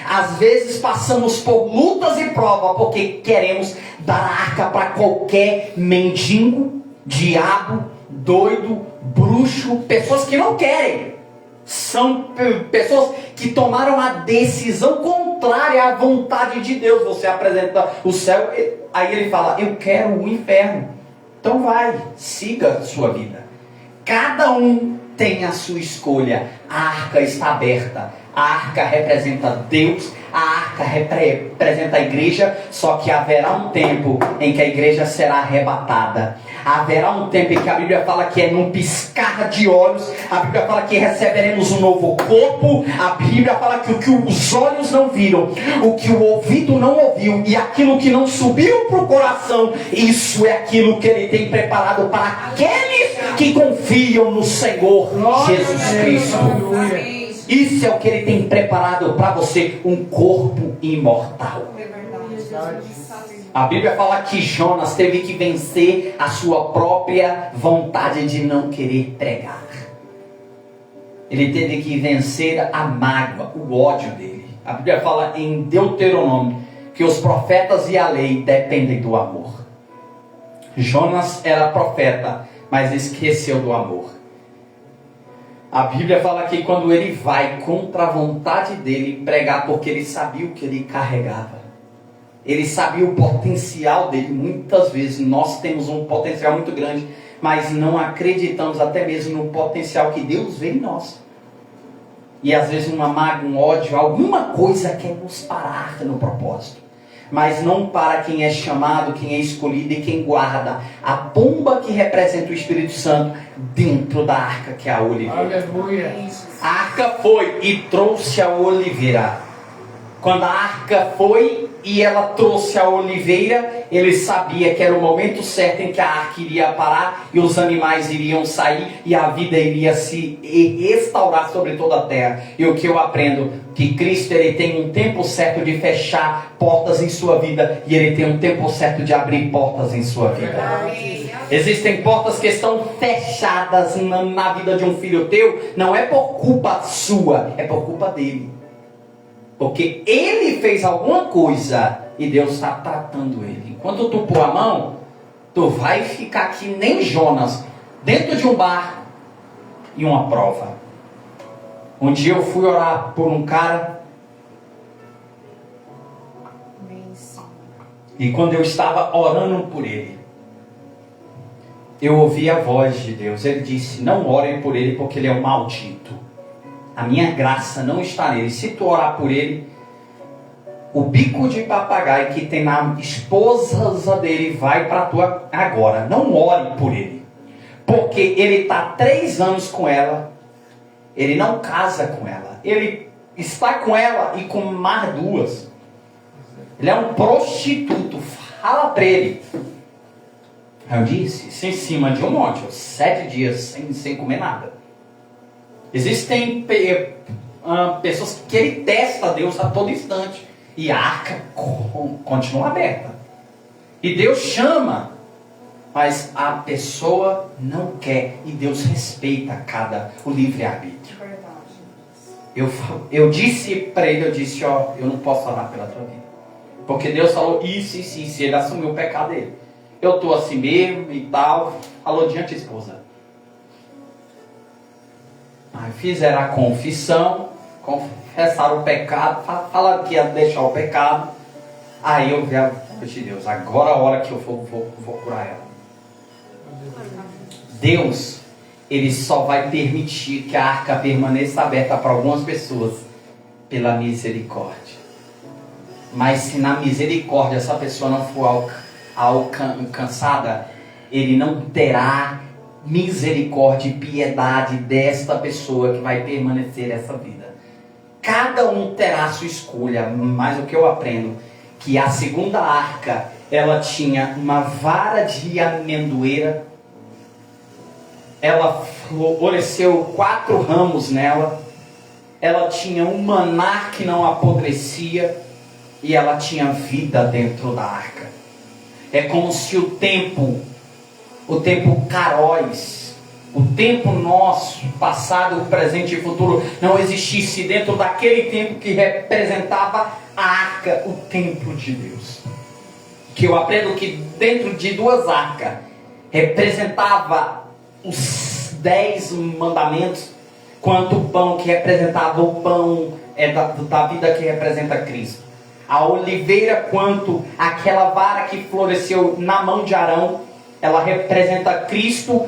Às vezes passamos por lutas e provas porque queremos dar a arca para qualquer mendigo, diabo, doido, bruxo, pessoas que não querem. São pessoas que tomaram a decisão contrária à vontade de Deus. Você apresenta o céu, aí ele fala: eu quero o inferno. Então vai, siga a sua vida. Cada um tem a sua escolha. A arca está aberta. A arca representa Deus, a arca representa a igreja, só que haverá um tempo em que a igreja será arrebatada. Haverá um tempo em que a Bíblia fala que é num piscar de olhos. A Bíblia fala que receberemos um novo corpo. A Bíblia fala que o que os olhos não viram, o que o ouvido não ouviu, e aquilo que não subiu para o coração, isso é aquilo que Ele tem preparado para aqueles que confiam no Senhor Jesus Cristo. Isso é o que Ele tem preparado para você, um corpo imortal. A Bíblia fala que Jonas teve que vencer a sua própria vontade de não querer pregar. Ele teve que vencer a mágoa, o ódio dele. A Bíblia fala em Deuteronômio que os profetas e a lei dependem do amor. Jonas era profeta, mas esqueceu do amor. A Bíblia fala que quando ele vai contra a vontade dele pregar, porque ele sabia o que ele carregava. Ele sabia o potencial dele. Muitas vezes nós temos um potencial muito grande, mas não acreditamos até mesmo no potencial que Deus vê em nós. E às vezes uma mágoa, um ódio, alguma coisa quer nos parar no propósito. Mas não para quem é chamado, quem é escolhido e quem guarda a pomba que representa o Espírito Santo dentro da arca, que é a oliveira. Aleluia. A arca foi e trouxe a oliveira. Quando a arca foi e ela trouxe a oliveira, ele sabia que era o momento certo em que a arca iria parar e os animais iriam sair e a vida iria se restaurar sobre toda a terra. E o que eu aprendo? Que Cristo, ele tem um tempo certo de fechar portas em sua vida e ele tem um tempo certo de abrir portas em sua vida. Existem portas que estão fechadas na vida de um filho teu, não é por culpa sua, é por culpa dele. Porque ele fez alguma coisa e Deus está tratando ele. Enquanto tu pôr a mão, tu vai ficar que nem Jonas, dentro de um bar e uma prova. Um dia eu fui orar por um cara. E quando eu estava orando por ele, eu ouvi a voz de Deus. Ele disse: não orem por ele porque ele é um maldito. A minha graça não está nele. Se tu orar por ele, o bico de papagaio que tem na esposa dele vai para tua agora. Não ore por ele. Porque ele está 3 anos com ela. Ele não casa com ela. Ele está com ela e com mais 2. Ele é um prostituto. Fala para ele. Aí eu disse, isso em cima de um monte. 7 dias sem comer nada. Existem pessoas que ele testa a Deus a todo instante. E a arca continua aberta. E Deus chama. Mas a pessoa não quer. E Deus respeita o livre-arbítrio. Eu disse para ele, ó, eu não posso orar pela tua vida. Porque Deus falou isso. Ele assumiu o pecado dele. Eu estou assim mesmo e tal. Falou diante da esposa. Aí fizeram a confissão, confessaram o pecado, falaram que ia deixar o pecado. Aí eu vi a voz de Deus, agora é a hora que eu vou curar ela. Deus, ele só vai permitir que a arca permaneça aberta para algumas pessoas pela misericórdia. Mas se na misericórdia essa pessoa não for alcançada, ele não terá misericórdia e piedade desta pessoa que vai permanecer essa vida. Cada um terá a sua escolha, mas o que eu aprendo, que a segunda arca, ela tinha uma vara de amendoeira, ela floresceu 4 ramos nela, ela tinha um maná que não apodrecia, e ela tinha vida dentro da arca. É como se o tempo Karóis, o tempo nosso, passado, presente e futuro, não existisse dentro daquele tempo que representava a arca, o templo de Deus. Que eu aprendo que dentro de 2 arcas representava os 10 mandamentos, quanto o pão que representava o pão da vida que representa Cristo. A oliveira, quanto aquela vara que floresceu na mão de Arão, ela representa Cristo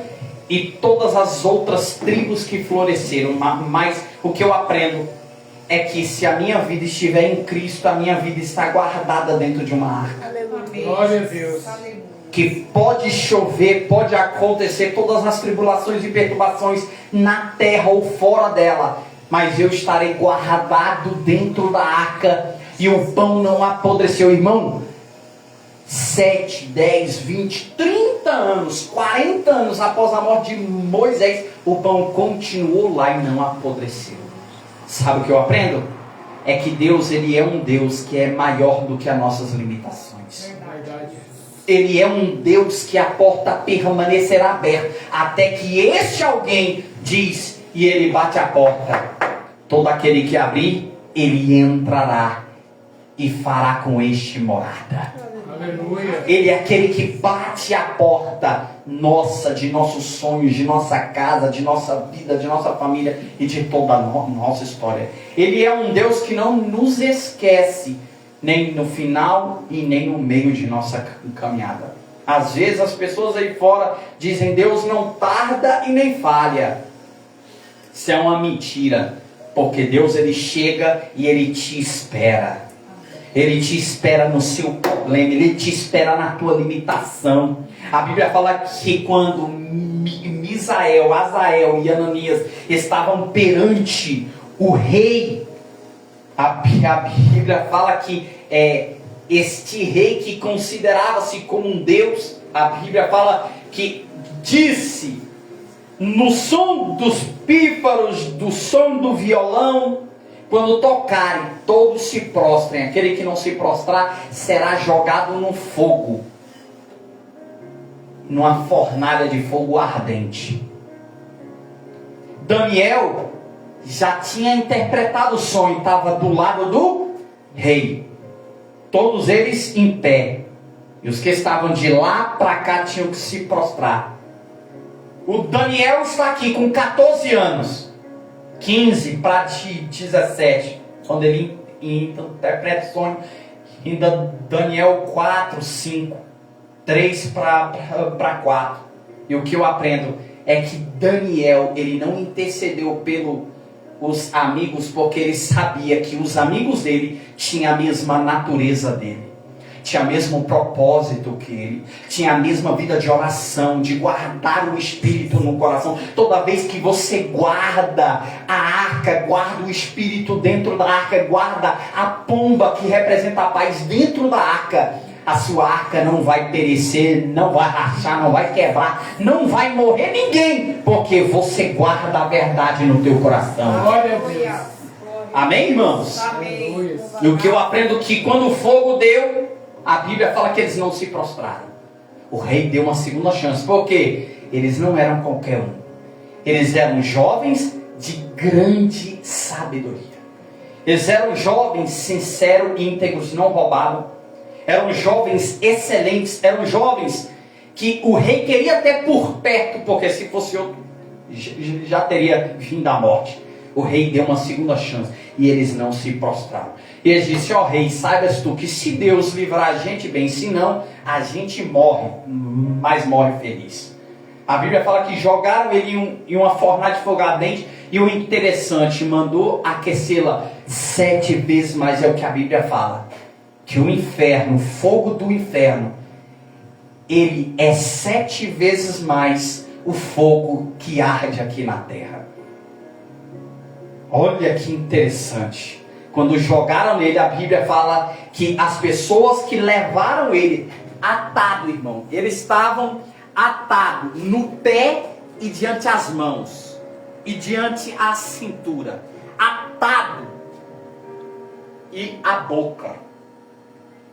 e todas as outras tribos que floresceram. Mas o que eu aprendo é que se a minha vida estiver em Cristo, a minha vida está guardada dentro de uma arca. Glória a Deus. Que pode chover, pode acontecer todas as tribulações e perturbações na terra ou fora dela, mas eu estarei guardado dentro da arca e o pão não apodreceu. Irmão, 7, 10, 20, 30 anos, 40 anos após a morte de Moisés, o pão continuou lá e não apodreceu. Sabe o que eu aprendo? É que Deus, ele é um Deus que é maior do que as nossas limitações. Ele é um Deus que a porta permanecerá aberta até que este alguém diz e ele bate a porta. Todo aquele que abrir, ele entrará e fará com este morada. Aleluia. Ele é aquele que bate a porta nossa, de nossos sonhos, de nossa casa, de nossa vida, de nossa família e de toda a nossa história. Ele é um Deus que não nos esquece, nem no final e nem no meio de nossa caminhada. Às vezes as pessoas aí fora dizem: Deus não tarda e nem falha. Isso é uma mentira, porque Deus, ele chega e ele te espera. Ele te espera no seu problema, ele te espera na tua limitação. A Bíblia fala que quando Misael, Azael e Ananias estavam perante o rei, a Bíblia fala que este rei que considerava-se como um Deus, a Bíblia fala que disse, no som dos pífaros, do som do violão, quando tocarem, todos se prostrem. Aquele que não se prostrar será jogado no fogo, numa fornalha de fogo ardente. Daniel já tinha interpretado o sonho, estava do lado do rei, todos eles em pé, e os que estavam de lá para cá tinham que se prostrar. O Daniel está aqui com 14 anos, 15 para 17, quando ele interpreta o sonho. Ainda Daniel 4, 5, 3 para 4. E o que eu aprendo é que Daniel, ele não intercedeu pelos amigos, porque ele sabia que os amigos dele tinham a mesma natureza dele, tinha o mesmo propósito que ele, tinha a mesma vida de oração, de guardar o Espírito no coração. Toda vez que você guarda a arca, guarda o Espírito dentro da arca, guarda a pomba que representa a paz dentro da arca, a sua arca não vai perecer, não vai rachar, não vai quebrar, não vai morrer ninguém, porque você guarda a verdade no teu coração. Glória a Deus. Amém, irmãos? Aleluia. E o que eu aprendo é que quando o fogo deu, a Bíblia fala que eles não se prostraram. O rei deu uma segunda chance. Por quê? Eles não eram qualquer um. Eles eram jovens de grande sabedoria. Eles eram jovens sinceros e íntegros, não roubavam. Eram jovens excelentes. Eram jovens que o rei queria ter por perto, porque se fosse outro, já teria vindo a morte. O rei deu uma segunda chance e eles não se prostraram. E eles disseram: ó rei, saibas tu que se Deus livrar a gente bem, senão a gente morre, mas morre feliz. A Bíblia fala que jogaram ele em uma fornalha de fogo ardente, e o interessante, mandou aquecê-la 7 vezes mais. É o que a Bíblia fala, que o inferno, o fogo do inferno, ele é 7 vezes mais o fogo que arde aqui na terra. Olha que interessante. Quando jogaram nele, a Bíblia fala que as pessoas que levaram ele atado, irmão, eles estavam atados no pé e diante as mãos e diante a cintura, atado e a boca.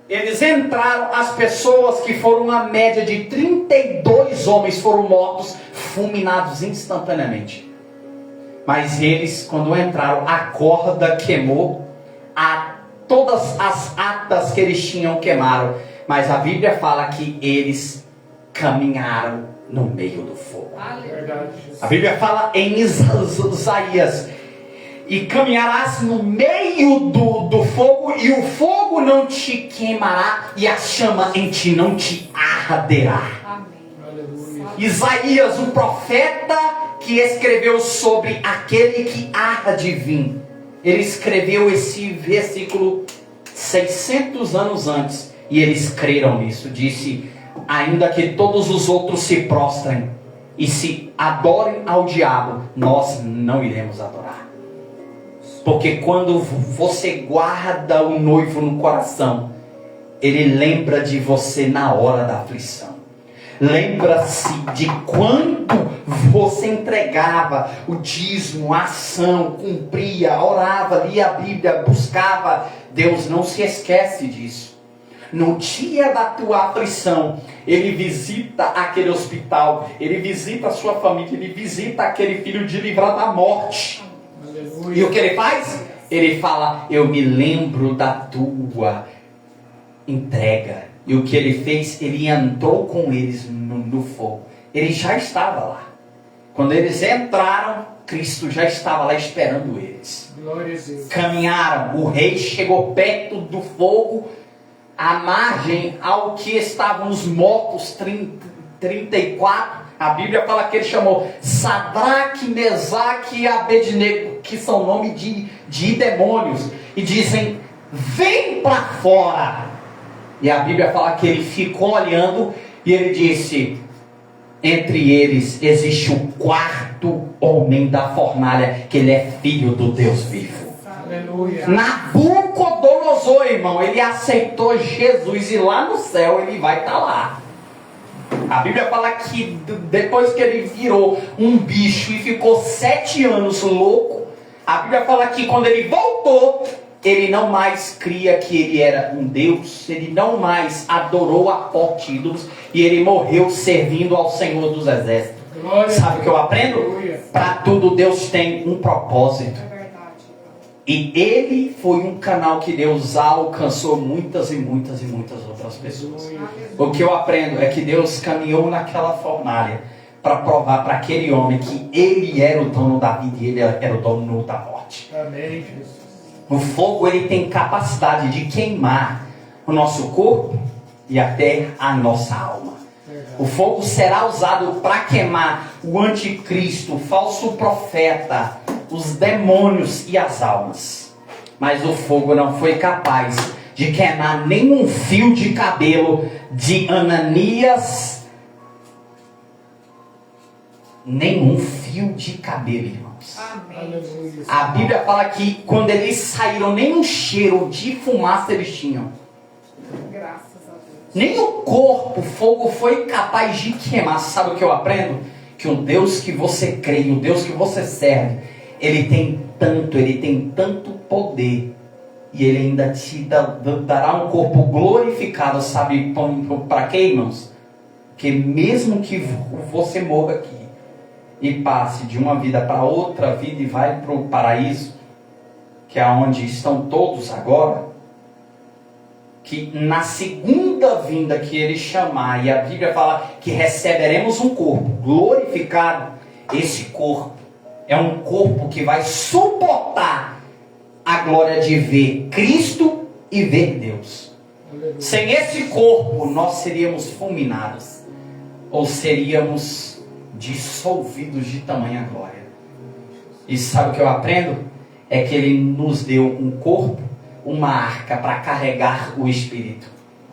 Eles entraram, as pessoas que foram uma média de 32 homens foram mortos, fulminados instantaneamente. Mas eles, quando entraram, a corda queimou, todas as atas que eles tinham queimaram. Mas a Bíblia fala que eles caminharam no meio do fogo. Verdade. A Bíblia fala em Isaías: e caminharás no meio do fogo, e o fogo não te queimará, e a chama em ti não te arderá. Aleluia. Isaías, o profeta que escreveu sobre aquele que há de vir, ele escreveu esse versículo 600 anos antes, e eles creram nisso. Disse: ainda que todos os outros se prostrem e se adorem ao diabo, nós não iremos adorar. Porque quando você guarda o noivo no coração, ele lembra de você na hora da aflição. Lembra-se de quanto você entregava o dízimo, a ação, cumpria, orava, lia a Bíblia, buscava. Deus não se esquece disso. No dia da tua aflição, Ele visita aquele hospital, Ele visita a sua família, Ele visita aquele filho de livrar da morte. Aleluia. E o que Ele faz? Ele fala: eu me lembro da tua entrega, E o que ele fez? Ele entrou com eles no fogo. Ele já estava lá. Quando eles entraram, Cristo já estava lá esperando eles. Glória a Deus. Caminharam, o rei chegou perto do fogo, à margem ao que estavam os mortos 34. A Bíblia fala que ele chamou Sadraque, Mesaque e Abednego, que são nome de demônios, e dizem: vem para fora. E a Bíblia fala que ele ficou olhando e ele disse: entre eles existe o quarto homem da fornalha, que ele é filho do Deus vivo. Aleluia. Nabucodonosor, irmão, ele aceitou Jesus e lá no céu ele vai estar lá. A Bíblia fala que depois que ele virou um bicho e ficou 7 anos louco, a Bíblia fala que quando ele voltou, ele não mais cria que ele era um Deus, ele não mais adorou a porte ídolos, e ele morreu servindo ao Senhor dos Exércitos. Glória. Sabe o que eu aprendo? Aleluia. Para tudo Deus tem um propósito. É verdade. E ele foi um canal que Deus alcançou muitas e muitas e muitas outras pessoas. O que eu aprendo é que Deus caminhou naquela fornalha para provar para aquele homem que ele era o dono da vida e ele era o dono da morte. Amém, Jesus. O fogo, ele tem capacidade de queimar o nosso corpo e até a nossa alma. O fogo será usado para queimar o anticristo, o falso profeta, os demônios e as almas. Mas o fogo não foi capaz de queimar nenhum fio de cabelo de Ananias. Nenhum fio de cabelo, irmãos. Amém. Aleluia. A Bíblia fala que quando eles saíram, nem um cheiro de fumaça eles tinham. Graças a Deus. Nem o corpo, o fogo foi capaz de queimar. Sabe o que eu aprendo? Que o Deus que você crê, o Deus que você serve, ele tem tanto poder. E ele ainda te dará um corpo glorificado. Sabe para quê, irmãos? Que mesmo que você morra aqui e passe de uma vida para outra vida e vai para o paraíso, que é onde estão todos agora, que na segunda vinda que ele chamar, e a Bíblia fala que receberemos um corpo glorificado, esse corpo é um corpo que vai suportar a glória de ver Cristo e ver Deus. Aleluia. Sem esse corpo nós seríamos fulminados, ou seríamos dissolvidos de tamanha glória. E sabe o que eu aprendo? É que ele nos deu um corpo, uma arca para carregar o Espírito.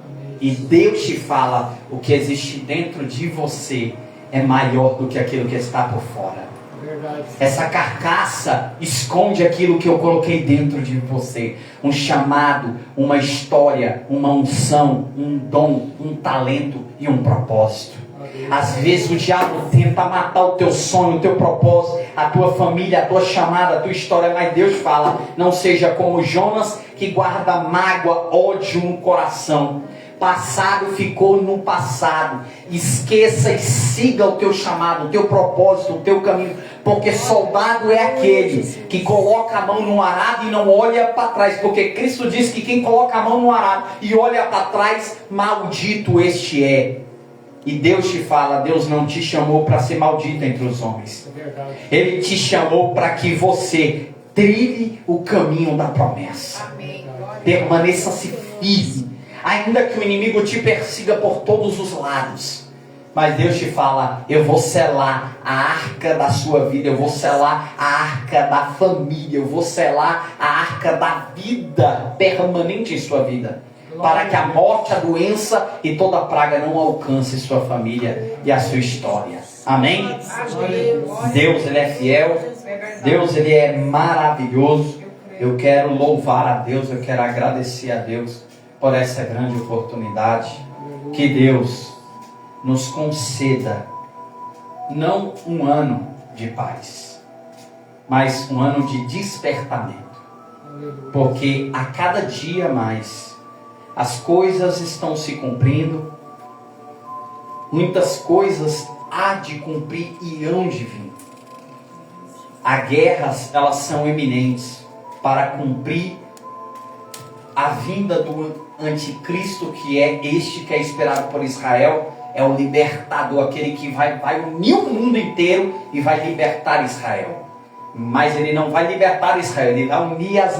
Amém. E Deus te fala: o que existe dentro de você é maior do que aquilo que está por fora. Verdade. Essa carcaça esconde aquilo que eu coloquei dentro de você. Um chamado, uma história, uma unção, um dom, um talento e um propósito. Às vezes o diabo tenta matar o teu sonho, o teu propósito, a tua família, a tua chamada, a tua história. Mas Deus fala: não seja como Jonas, que guarda mágoa, ódio no coração. Passado ficou no passado. Esqueça e siga o teu chamado, o teu propósito, o teu caminho. Porque soldado é aquele que coloca a mão no arado e não olha para trás. Porque Cristo diz que quem coloca a mão no arado e olha para trás, maldito este é. E Deus te fala: Deus não te chamou para ser maldito entre os homens. É verdade. Ele te chamou para que você trilhe o caminho da promessa. Amém. Glória. Permaneça-se firme, ainda que o inimigo te persiga por todos os lados. Mas Deus te fala: eu vou selar a arca da sua vida, eu vou selar a arca da família, eu vou selar a arca da vida permanente em sua vida, para que a morte, a doença e toda a praga não alcance sua família e a sua história. Amém? Amém. Glória. Deus, Ele é fiel. É verdade. Deus, Ele é maravilhoso. Eu quero louvar a Deus, eu quero agradecer a Deus por essa grande oportunidade. Que Deus nos conceda não um ano de paz, mas um ano de despertamento. Porque a cada dia mais as coisas estão se cumprindo, muitas coisas há de cumprir e hão de vir. As guerras, elas são eminentes para cumprir a vinda do anticristo, que é este que é esperado por Israel, é o libertador, aquele que vai unir o mundo inteiro e vai libertar Israel. Mas ele não vai libertar Israel, ele vai unir as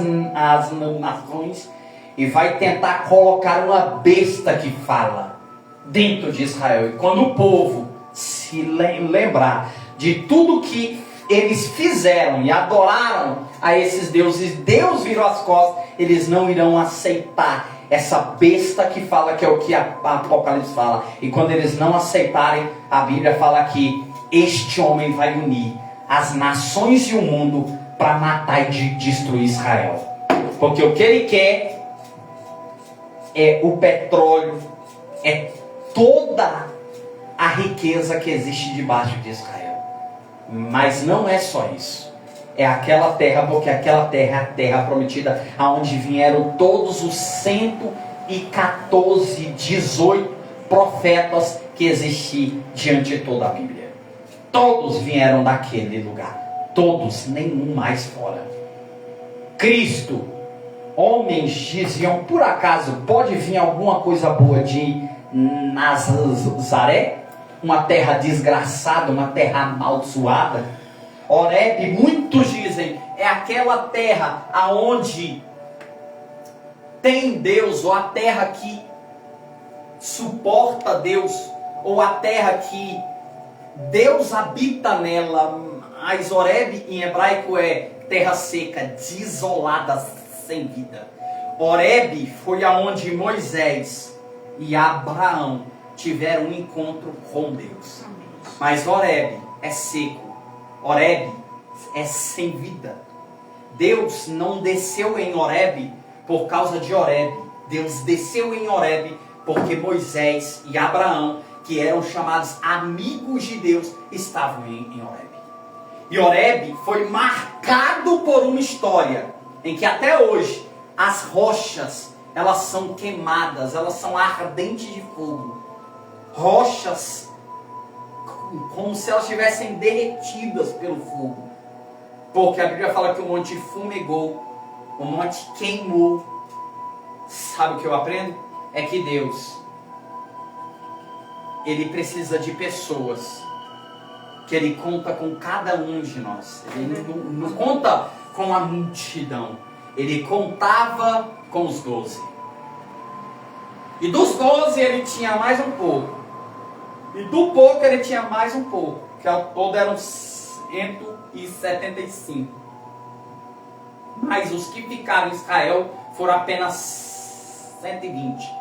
nações e vai tentar colocar uma besta que fala dentro de Israel. E quando o povo se lembrar de tudo que eles fizeram e adoraram a esses deuses, Deus virou as costas, eles não irão aceitar essa besta que fala, que é o que a Apocalipse fala. E quando eles não aceitarem, a Bíblia fala que este homem vai unir as nações e o mundo para matar e destruir Israel. Porque o que ele quer é o petróleo, é toda a riqueza que existe debaixo de Israel. Mas não é só isso. É aquela terra, porque aquela terra é a terra prometida, aonde vieram todos os 18 profetas que existiam diante de toda a Bíblia. Todos vieram daquele lugar. Todos, nenhum mais fora. Cristo, homens diziam, por acaso pode vir alguma coisa boa de Nazaré? Uma terra desgraçada, uma terra amaldiçoada. Horebe, muitos dizem, é aquela terra aonde tem Deus, ou a terra que suporta Deus, ou a terra que Deus habita nela. Mas Horebe em hebraico é terra seca, desolada, sem vida. Horebe foi aonde Moisés e Abraão tiveram um encontro com Deus. Mas Horebe é seco. Horebe é sem vida. Deus não desceu em Horebe por causa de Horebe. Deus desceu em Horebe porque Moisés e Abraão, que eram chamados amigos de Deus, estavam em Horebe. E Horebe foi marcado por uma história em que até hoje as rochas, elas são queimadas, elas são ardentes de fogo. Rochas como se elas estivessem derretidas pelo fogo. Porque a Bíblia fala que o monte fumegou, o monte queimou. Sabe o que eu aprendo? É que Deus, Ele precisa de pessoas, que Ele conta com cada um de nós. Ele não conta com a multidão. Ele contava com os 12. E dos 12 Ele tinha mais um pouco. E do pouco Ele tinha mais um pouco. Que ao todo eram 175. Mas os que ficaram em Israel foram apenas 120.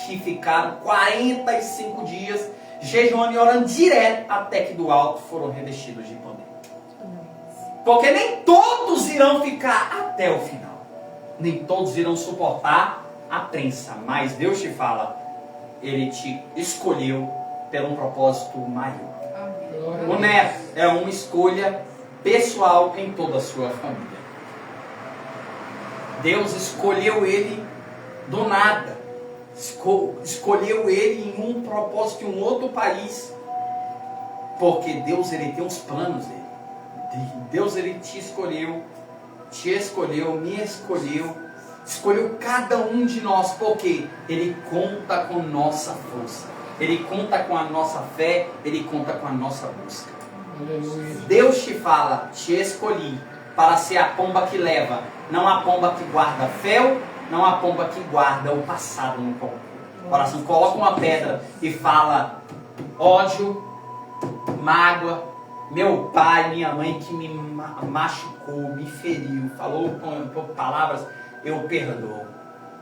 Que ficaram 45 dias jejuando e orando direto, até que do alto foram revestidos de poder. Porque nem todos irão ficar até o final. Nem todos irão suportar a prensa. Mas Deus te fala, Ele te escolheu por um propósito maior. O neto é uma escolha pessoal em toda a sua família. Deus escolheu ele do nada. Escolheu ele em um propósito em um outro país. Porque Deus, Ele tem os planos dele. Deus, Ele te escolheu, me escolheu, escolheu cada um de nós, porque Ele conta com nossa força, Ele conta com a nossa fé, Ele conta com a nossa busca. Deus te fala, te escolhi para ser a pomba que leva, não a pomba que guarda fel, não a pomba que guarda o passado no coração. Coloca uma pedra e fala ódio, mágoa, meu pai, minha mãe que me machucou, me feriu, falou com palavras, eu perdoo.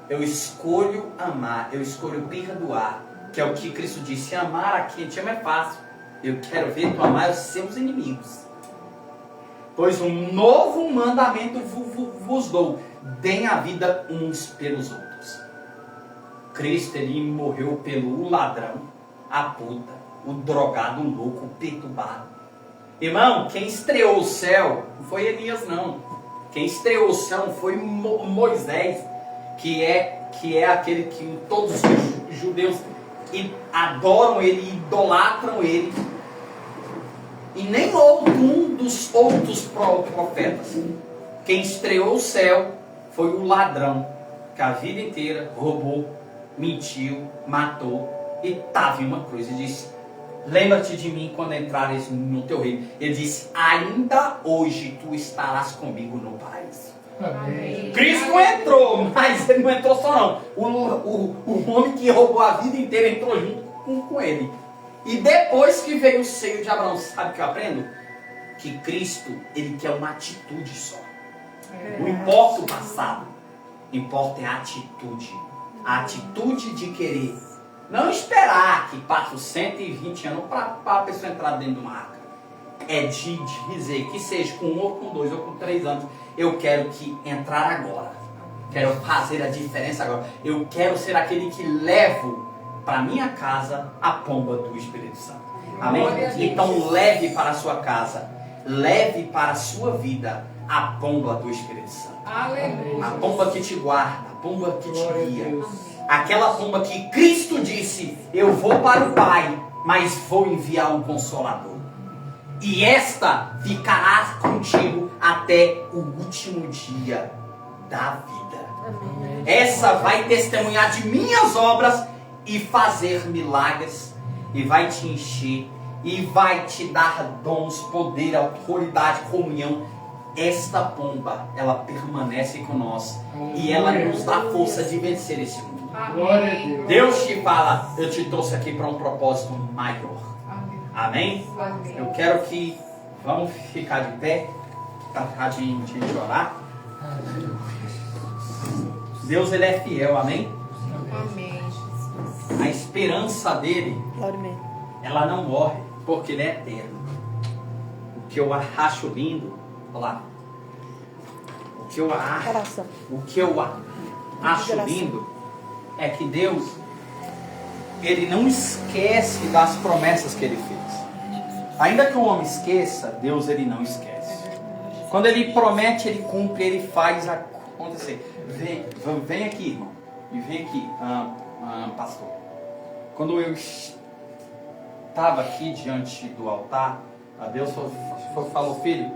Eu escolho amar, eu escolho perdoar, que é o que Cristo disse, amar a quem te ama é fácil. Eu quero ver tu amar os seus inimigos. Pois um novo mandamento vos dou, deem a vida uns pelos outros. Cristo, Ele morreu pelo ladrão, a puta, o drogado, o louco, o perturbado. Irmão, quem estreou o céu não foi Elias, não. Quem estreou o céu não foi Moisés, que é aquele que todos os judeus adoram ele, idolatram ele. E nem um dos outros profetas. Quem estreou o céu foi o ladrão, que a vida inteira roubou, mentiu, matou e estava em uma cruz e disse: lembra-te de mim quando entrares no teu reino. Ele disse: ainda hoje tu estarás comigo no paraíso. Amém. Cristo entrou, mas ele não entrou só não. O homem que roubou a vida inteira entrou junto com ele. E depois que veio o seio de Abraão, sabe o que eu aprendo? Que Cristo, ele quer uma atitude só. Não importa o passado, importa é a atitude. A atitude de querer. Não esperar que passe os 120 anos para a pessoa entrar dentro de uma arca. É de dizer que seja com 1 ou com 2 ou com 3 anos. Eu quero que entrar agora. Quero fazer a diferença agora. Eu quero ser aquele que levo para minha casa a pomba do Espírito Santo. Amém? Então leve para a sua casa. Leve para a sua vida a pomba do Espírito Santo. Aleluia. A pomba que te guarda. A pomba que te Glória a guia. Deus. Aquela pomba que Cristo disse: eu vou para o Pai, mas vou enviar um Consolador. E esta ficará contigo até o último dia da vida. Essa vai testemunhar de minhas obras e fazer milagres. E vai te encher. E vai te dar dons, poder, autoridade, comunhão. Esta pomba, ela permanece conosco. E ela nos dá força de vencer esse mundo. Glória a Deus. Deus te fala: eu te trouxe aqui para um propósito maior. Amém? Eu quero que vamos ficar de pé, para de orar. Deus, ele é fiel, amém? Amém, Jesus. A esperança dele, ela não morre, porque ele é eterno. O que eu acho lindo, olha lá. O que eu acho lindo é que Deus, ele não esquece das promessas que ele fez. Ainda que o homem esqueça, Deus, ele não esquece. Quando ele promete, ele cumpre, ele faz acontecer. Vem aqui, irmão. E vem aqui, pastor. Quando eu estava aqui diante do altar, a Deus falou: filho,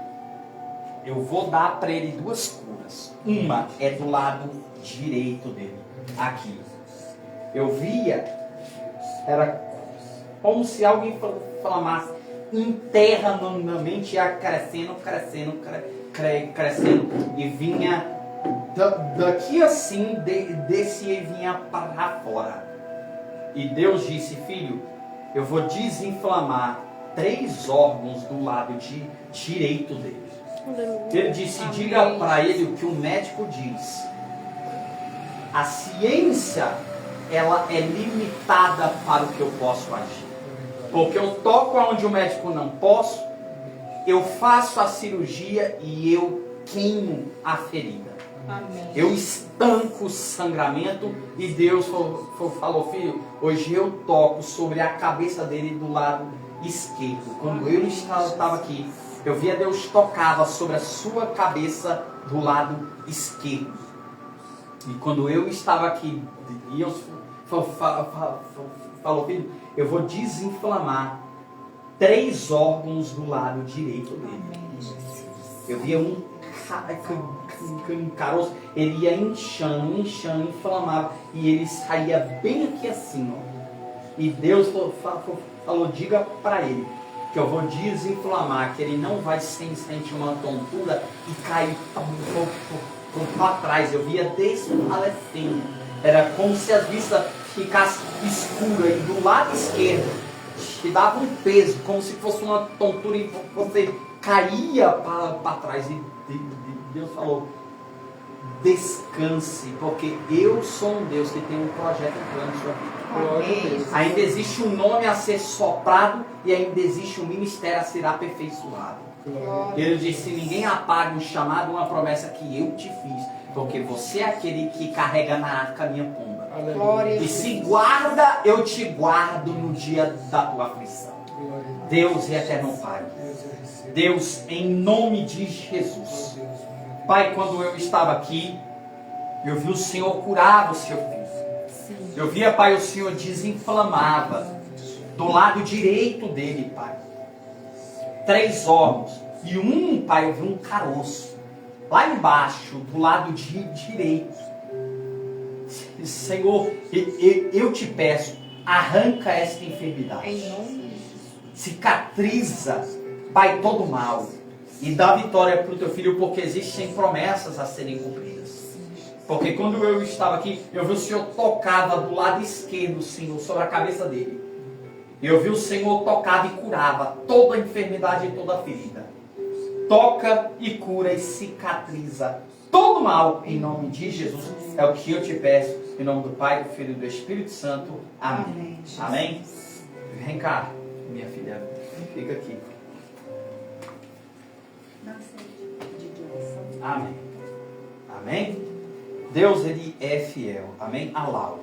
eu vou dar para ele 2 curas. Uma é do lado direito dele, aqui. Eu via, era como se alguém inflamasse internamente, ia crescendo, e vinha daqui assim, descia e vinha para fora. E Deus disse: filho, eu vou desinflamar 3 órgãos do lado direito dele. Ele disse: diga para ele o que o médico diz. A ciência, ela é limitada para o que eu posso agir. Porque eu toco onde o médico não posso, eu faço a cirurgia e eu queimo a ferida. Amém. Eu estanco o sangramento e Deus falou: filho, hoje eu toco sobre a cabeça dele do lado esquerdo. Quando eu estava aqui, eu via Deus tocava sobre a sua cabeça do lado esquerdo. E quando eu estava aqui, Deus falou: filho, eu vou desinflamar 3 órgãos do lado direito dele. Eu via um caroço, ele ia inchando, inflamava, e ele saía bem aqui assim, ó. E Deus falou: diga para ele que eu vou desinflamar, que ele não vai sentir uma tontura e cair para trás. Eu via desfalecendo, era como se as vistas ficassem escuras, e do lado esquerdo te dava um peso, como se fosse uma tontura, e você caía para trás. E Deus falou: descanse, porque eu sou um Deus que tem um projeto plano na sua vida. Glória a Deus. Ainda existe um nome a ser soprado e ainda existe um ministério a ser aperfeiçoado. Ele disse: ninguém apaga um chamado, uma promessa que eu te fiz, porque você é aquele que carrega na arca a minha pomba. Aleluia. E se guarda, eu te guardo no dia da tua aflição. Deus é eterno Pai. Deus, em nome de Jesus. Pai, quando eu estava aqui, eu vi o Senhor curava o seu filho. Eu via, Pai, o Senhor desinflamava do lado direito dele, Pai. 3 órgãos. E Pai, eu vi um caroço lá embaixo, do lado direito. Senhor, eu te peço, arranca esta enfermidade. Em nome de Jesus. Cicatriza, Pai, todo mal. E dá vitória para o teu filho, porque existem promessas a serem cumpridas. Porque quando eu estava aqui, eu vi o Senhor tocava do lado esquerdo, Senhor, sobre a cabeça dele. Eu vi o Senhor tocava e curava toda a enfermidade e toda a ferida. Toca e cura e cicatriza todo mal, em nome de Jesus. É o que eu te peço, em nome do Pai, do Filho e do Espírito Santo. Amém. Amém. Vem cá, minha filha. Fica aqui. Amém. Amém. Deus, Ele é fiel. Amém. Alau.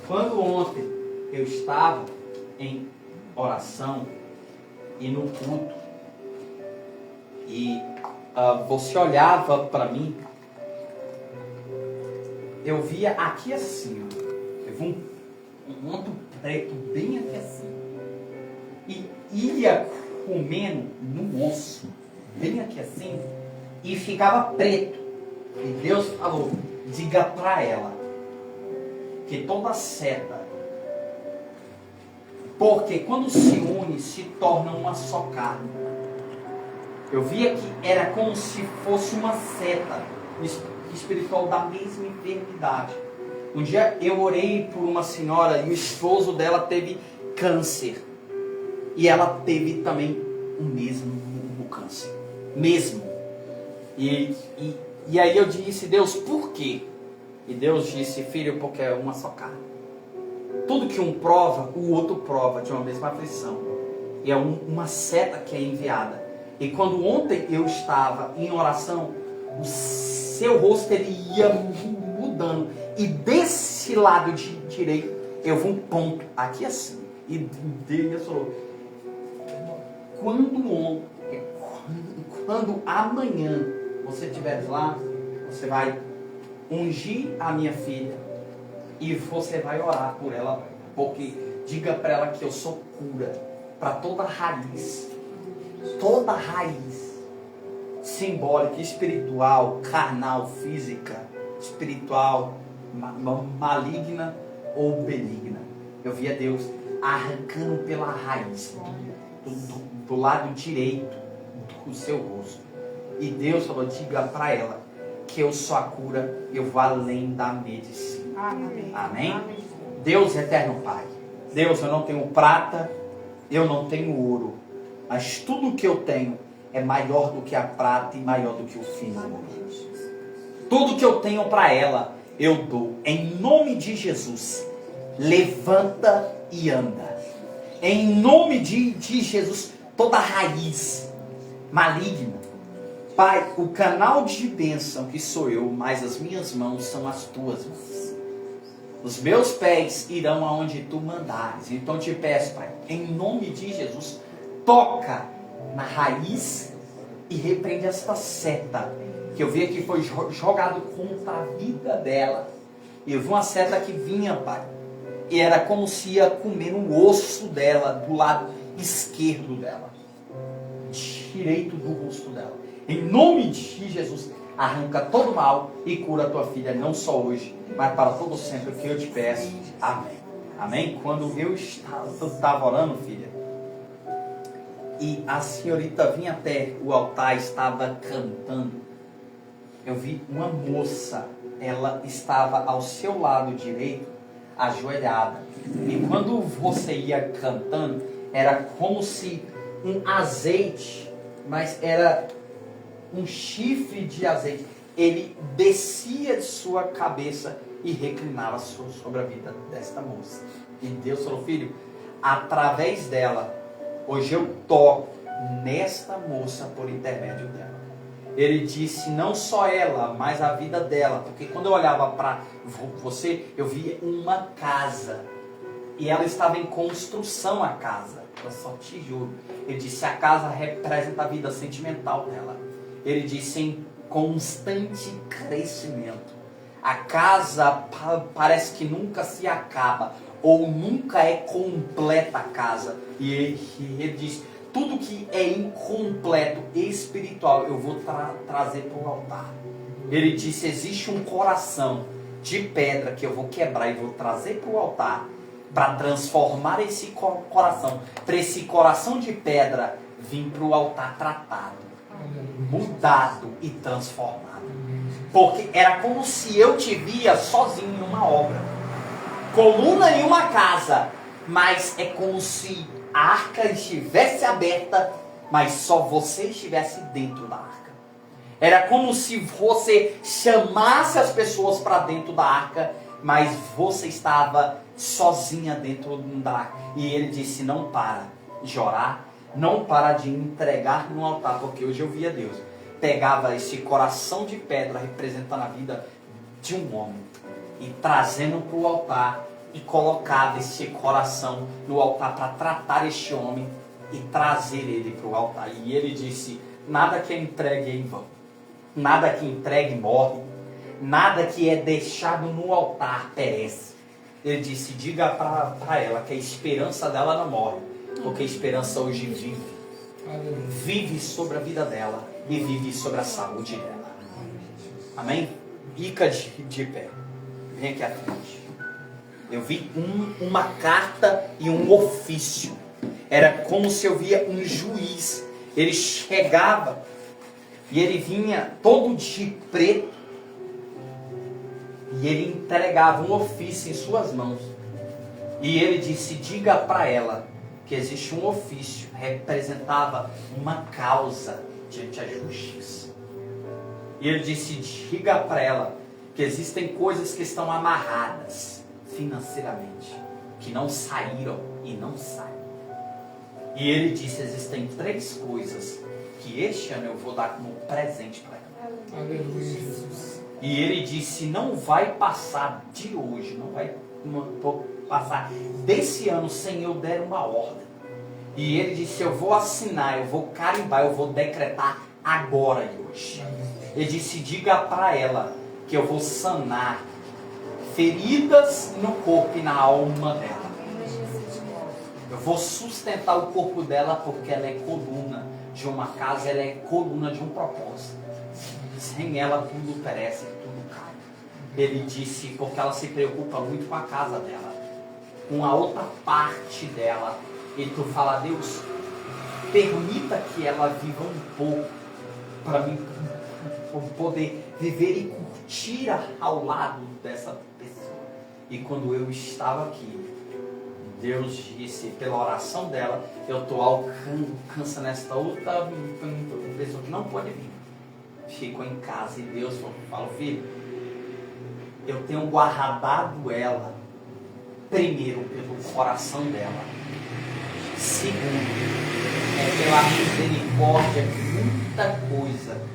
Quando ontem eu estava em oração e no culto, e você olhava para mim, eu via aqui assim, ó, eu vi um manto preto bem aqui assim, e ia comendo no osso, bem aqui assim, e ficava preto. E Deus falou, diga para ela que toda seta, porque quando se une, se torna uma só carne. Eu via que era como se fosse uma seta espiritual da mesma enfermidade. Um dia eu orei por uma senhora e o esposo dela teve câncer. E ela teve também o mesmo câncer. Mesmo. E aí eu disse, Deus, por quê? E Deus disse, filho, porque é uma só carne. Tudo que um prova, o outro prova de uma mesma aflição. E é uma seta que é enviada. E quando ontem eu estava em oração, o seu rosto ele ia mudando. E desse lado direito, eu vi um ponto aqui assim. E Deus falou, quando amanhã você estiver lá, você vai ungir a minha filha e você vai orar por ela, porque diga para ela que eu sou cura para toda raiz simbólica, espiritual, carnal, física, espiritual, maligna ou benigna. Eu via Deus arrancando pela raiz do lado direito do seu rosto. E Deus falou, diga para ela que eu sou a cura, eu vou além da medicina. Amém. Amém? Deus eterno Pai. Deus, eu não tenho prata, eu não tenho ouro, mas tudo que eu tenho é maior do que a prata e maior do que o fino ouro. Tudo que eu tenho para ela, eu dou. Em nome de Jesus, levanta e anda. Em nome de Jesus, toda raiz maligna, Pai, o canal de bênção que sou eu, mas as minhas mãos são as tuas mãos. Os meus pés irão aonde tu mandares. Então te peço, Pai, em nome de Jesus, toca na raiz e repreende esta seta que eu vi que foi jogado contra a vida dela. E eu vi uma seta que vinha, Pai, e era como se ia comer um osso dela do lado esquerdo dela, direito do rosto dela. Em nome de Jesus, arranca todo mal e cura a tua filha, não só hoje, mas para todo sempre, que eu te peço. Amém. Amém? Quando eu estava orando, filha, e a senhorita vinha até o altar, estava cantando, eu vi uma moça, ela estava ao seu lado direito, ajoelhada. E quando você ia cantando, era como se um azeite, mas era um chifre de azeite, ele descia de sua cabeça e reclinava sobre a vida desta moça. E Deus falou, filho, através dela, hoje eu toco nesta moça por intermédio dela. Ele disse, não só ela, mas a vida dela, porque quando eu olhava para você, eu via uma casa, e ela estava em construção, a casa, era só tijolo. Ele disse, a casa representa a vida sentimental dela. Ele disse, em constante crescimento. A casa parece que nunca se acaba, ou nunca é completa a casa. E ele diz, tudo que é incompleto espiritual, eu vou trazer para o altar. Ele disse, existe um coração de pedra que eu vou quebrar e vou trazer para o altar para transformar esse coração, para esse coração de pedra vir para o altar tratado, mudado e transformado. Porque era como se eu te via sozinho em uma obra, coluna em uma casa, mas é como se a arca estivesse aberta, mas só você estivesse dentro da arca. Era como se você chamasse as pessoas para dentro da arca, mas você estava sozinha dentro da arca. E ele disse, não para de orar, não para de entregar no altar, porque hoje eu via Deus. Pegava esse coração de pedra representando a vida de um homem e trazendo para o altar e colocava esse coração no altar para tratar este homem e trazer ele para o altar. E ele disse, nada que é entregue é em vão, nada que entregue morre, nada que é deixado no altar perece. Ele disse, diga para ela que a esperança dela não morre, porque a esperança hoje vive. Vive sobre a vida dela e vive sobre a saúde dela. Amém? Fica de pé. Vem aqui à frente. Eu vi uma carta e um ofício. Era como se eu via um juiz. Ele chegava e ele vinha todo de preto e ele entregava um ofício em suas mãos. E ele disse, diga para ela que existe um ofício, representava uma causa diante da justiça. E ele disse, diga para ela que existem coisas que estão amarradas financeiramente, que não saíram e não saem. E ele disse, existem 3 coisas que este ano eu vou dar como presente para ela. Aleluia, Jesus. E ele disse, não vai passar de hoje, não vai passar desse ano sem eu der uma ordem. E ele disse, eu vou assinar, eu vou carimbar, eu vou decretar agora e hoje. Ele disse, diga para ela que eu vou sanar feridas no corpo e na alma dela. Eu vou sustentar o corpo dela porque ela é coluna de uma casa, ela é coluna de um propósito. Sem ela tudo perece, tudo cai. Ele disse, porque ela se preocupa muito com a casa dela, com a outra parte dela. E tu fala, Deus, permita que ela viva um pouco para mim poder viver e curtir ao lado dessa pessoa. E quando eu estava aqui, Deus disse, pela oração dela, eu estou alcançando esta outra pessoa que não pode vir. Ficou em casa e Deus falou, filho, eu tenho guardado ela, primeiro pelo coração dela, segundo, pela misericórdia que muita coisa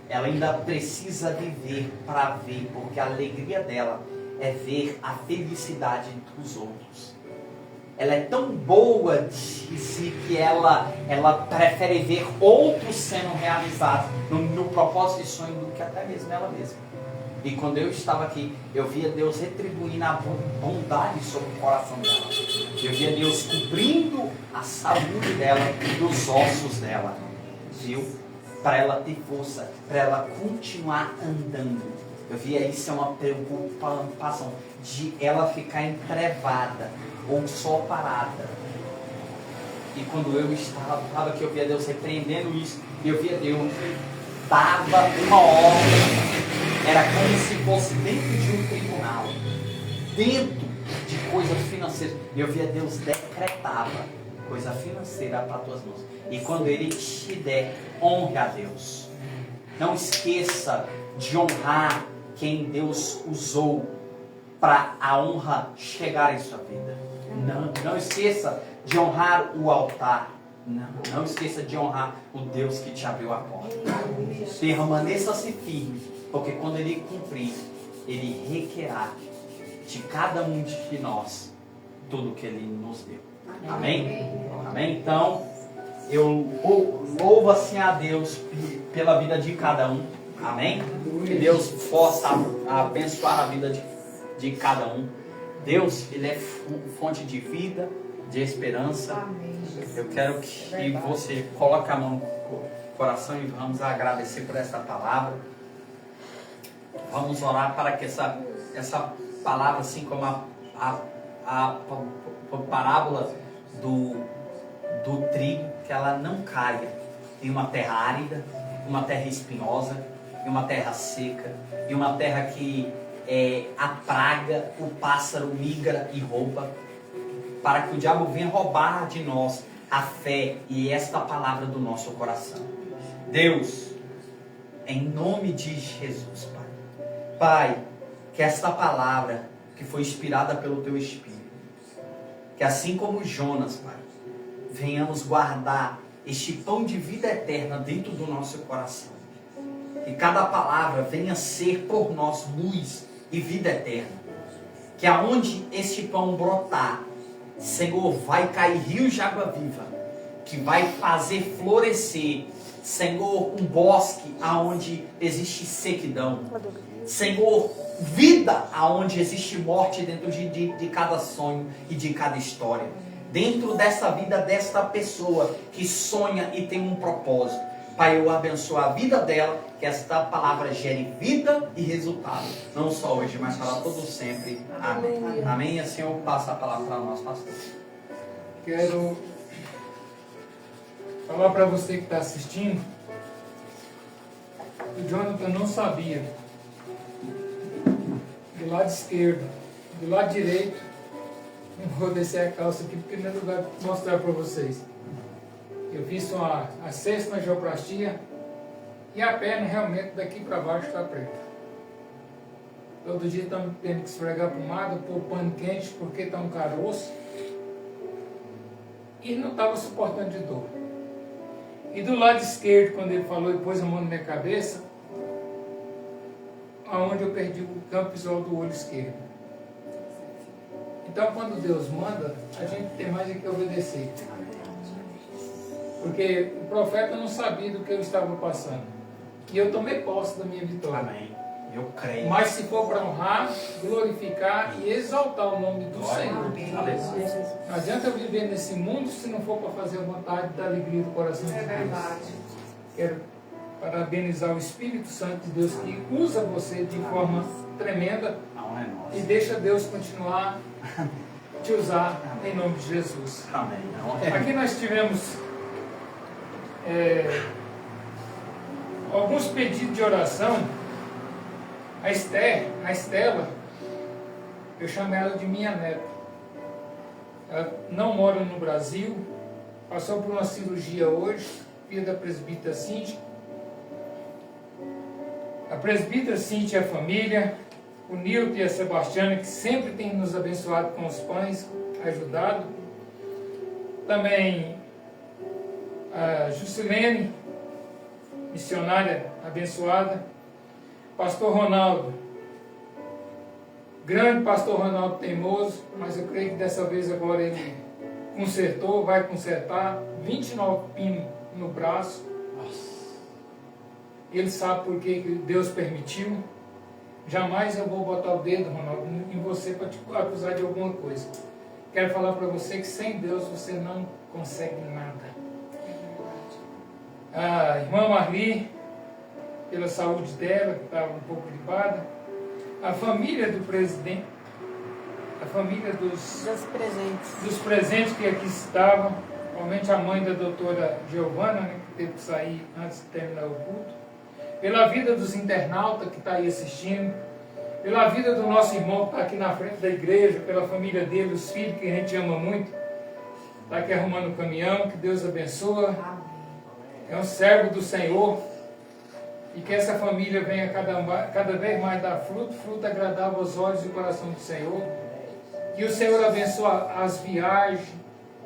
ela ainda precisa viver para ver, porque a alegria dela é ver a felicidade dos outros. Ela é tão boa de si que ela prefere ver outros sendo realizados no propósito e sonho do que até mesmo ela mesma. E quando eu estava aqui, eu via Deus retribuindo a bondade sobre o coração dela. Eu via Deus cobrindo a saúde dela e dos ossos dela. Viu? Para ela ter força, para ela continuar andando. Eu via isso é uma preocupação de ela ficar entrevada ou só parada. E quando eu estava aqui, eu via Deus repreendendo isso. E eu via Deus dava uma ordem. Era como se fosse dentro de um tribunal, dentro de coisas financeiras. Eu via Deus decretava coisa financeira para as tuas mãos. E quando Ele te der, honre a Deus. Não esqueça de honrar quem Deus usou para a honra chegar em sua vida. Não esqueça de honrar o altar. Não esqueça de honrar o Deus que te abriu a porta. Permaneça-se firme, porque quando Ele cumprir, Ele requerá de cada um de nós tudo que Ele nos deu. Amém? Amém? Então, eu louvo assim a Deus pela vida de cada um. Amém? Que Deus possa abençoar a vida de cada um. Deus, Ele é fonte de vida, de esperança. Eu quero que você coloque a mão no coração e vamos agradecer por essa palavra. Vamos orar para que essa essa palavra, assim como a parábola do trigo, que ela não caia em uma terra árida, uma terra espinhosa, em uma terra seca, em uma terra que a praga, o pássaro migra e rouba, para que o diabo venha roubar de nós a fé e esta palavra do nosso coração. Deus, em nome de Jesus, Pai. Pai, que esta palavra que foi inspirada pelo Teu Espírito, que assim como Jonas, Pai, venhamos guardar este pão de vida eterna dentro do nosso coração. Que cada palavra venha ser por nós luz e vida eterna. Que aonde este pão brotar, Senhor, vai cair rios de água viva, que vai fazer florescer, Senhor, um bosque aonde existe sequidão. Senhor, vida aonde existe morte dentro de cada sonho e de cada história. Dentro dessa vida desta pessoa que sonha e tem um propósito. Pai, eu abençoo a vida dela, que esta palavra gere vida e resultado. Não só hoje, mas para todo sempre. Amém. Amém. E assim eu passo a palavra para nós, pastor. Quero falar para você que está assistindo, o Jonathan não sabia. Do lado esquerdo, do lado direito, não vou descer a calça aqui porque não é lugar de mostrar para vocês. Eu fiz a sexta angioplastia e a perna realmente daqui para baixo está preta. Todo dia estamos tendo que esfregar pomada, pôr pano quente porque está um caroço. E não estava suportando de dor. E do lado esquerdo, quando ele falou e pôs a mão na minha cabeça, aonde eu perdi o campo visual do olho esquerdo. Então, quando Deus manda, a gente tem mais que obedecer. Porque o profeta não sabia do que eu estava passando. E eu tomei posse da minha vitória. Amém. Eu creio. Mas se for para honrar, glorificar e exaltar o nome do Senhor. Não adianta eu viver nesse mundo se não for para fazer a vontade da alegria do coração de Deus. Quero parabenizar o Espírito Santo de Deus que usa você de forma tremenda e deixa Deus continuar te usar em nome de Jesus. Amém. Aqui nós tivemos alguns pedidos de oração. A Estela, eu chamo ela de minha neta. Ela não mora no Brasil, passou por uma cirurgia hoje, filha da presbítera Cíntia. A presbítera Cíntia e a família, o Nilton e a Sebastiana, que sempre tem nos abençoado com os pães, ajudado. Também a Juscelene, missionária abençoada. Pastor Ronaldo, grande pastor Ronaldo teimoso, mas eu creio que dessa vez agora ele consertou, vai consertar, 29 pinos no braço. Ele sabe por que Deus permitiu. Jamais eu vou botar o dedo, Ronaldo, em você para te acusar de alguma coisa. Quero falar para você que sem Deus você não consegue nada. A irmã Marli, pela saúde dela, que estava um pouco gripada. A família do presidente, a família dos presentes que aqui estavam, principalmente a mãe da doutora Giovana, né, que teve que sair antes de terminar o culto. Pela vida dos internautas que está aí assistindo, pela vida do nosso irmão que está aqui na frente da igreja, pela família dele, os filhos que a gente ama muito, está aqui arrumando o caminhão, que Deus abençoa. É um servo do Senhor. E que essa família venha cada vez mais dar fruto agradável aos olhos e o coração do Senhor. Que o Senhor abençoe as viagens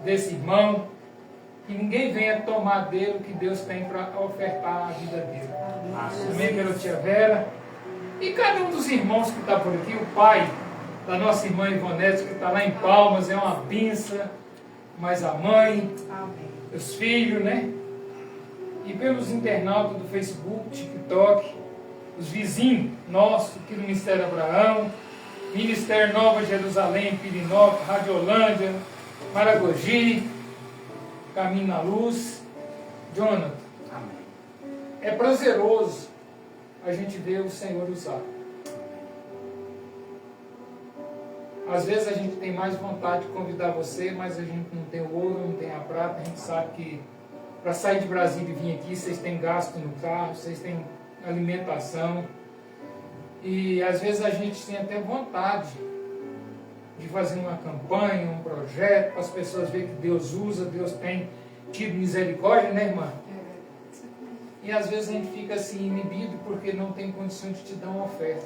desse irmão. Que ninguém venha tomar dele o que Deus tem para ofertar à vida dele. Amém pela tia Vera. E cada um dos irmãos que está por aqui, o pai da nossa irmã Ivonete, que está lá em Palmas, é uma benção. Mas a mãe, os filhos, né? E pelos internautas do Facebook, TikTok, os vizinhos nossos, aqui do Ministério Abraão, Ministério Nova Jerusalém, Pirinópolis, Radiolândia, Maragogi, Caminho na Luz. Jonathan, é prazeroso a gente ver o Senhor usar. Às vezes a gente tem mais vontade de convidar você, mas a gente não tem o ouro, não tem a prata. A gente sabe que para sair de Brasília e vir aqui, vocês têm gasto no carro, vocês têm alimentação. E às vezes a gente tem até vontade de fazer uma campanha, um projeto, para as pessoas verem que Deus usa, Deus tem tido misericórdia, né, irmã? E às vezes a gente fica assim inibido porque não tem condição de te dar uma oferta.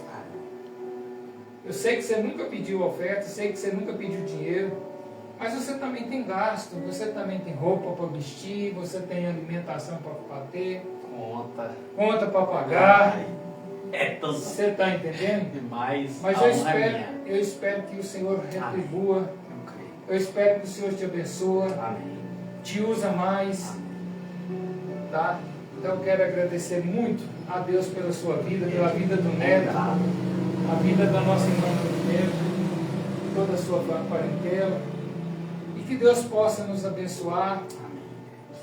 Eu sei que você nunca pediu oferta, sei que você nunca pediu dinheiro, mas você também tem gasto, você também tem roupa para vestir, você tem alimentação para ter, conta para pagar. Você está entendendo? Demais. Mas eu espero que o Senhor retribua, eu espero que o Senhor te abençoe, te usa mais, tá? Então eu quero agradecer muito a Deus pela sua vida, pela vida do Neto, a vida da nossa irmã Neto, toda a sua parentela, e que Deus possa nos abençoar,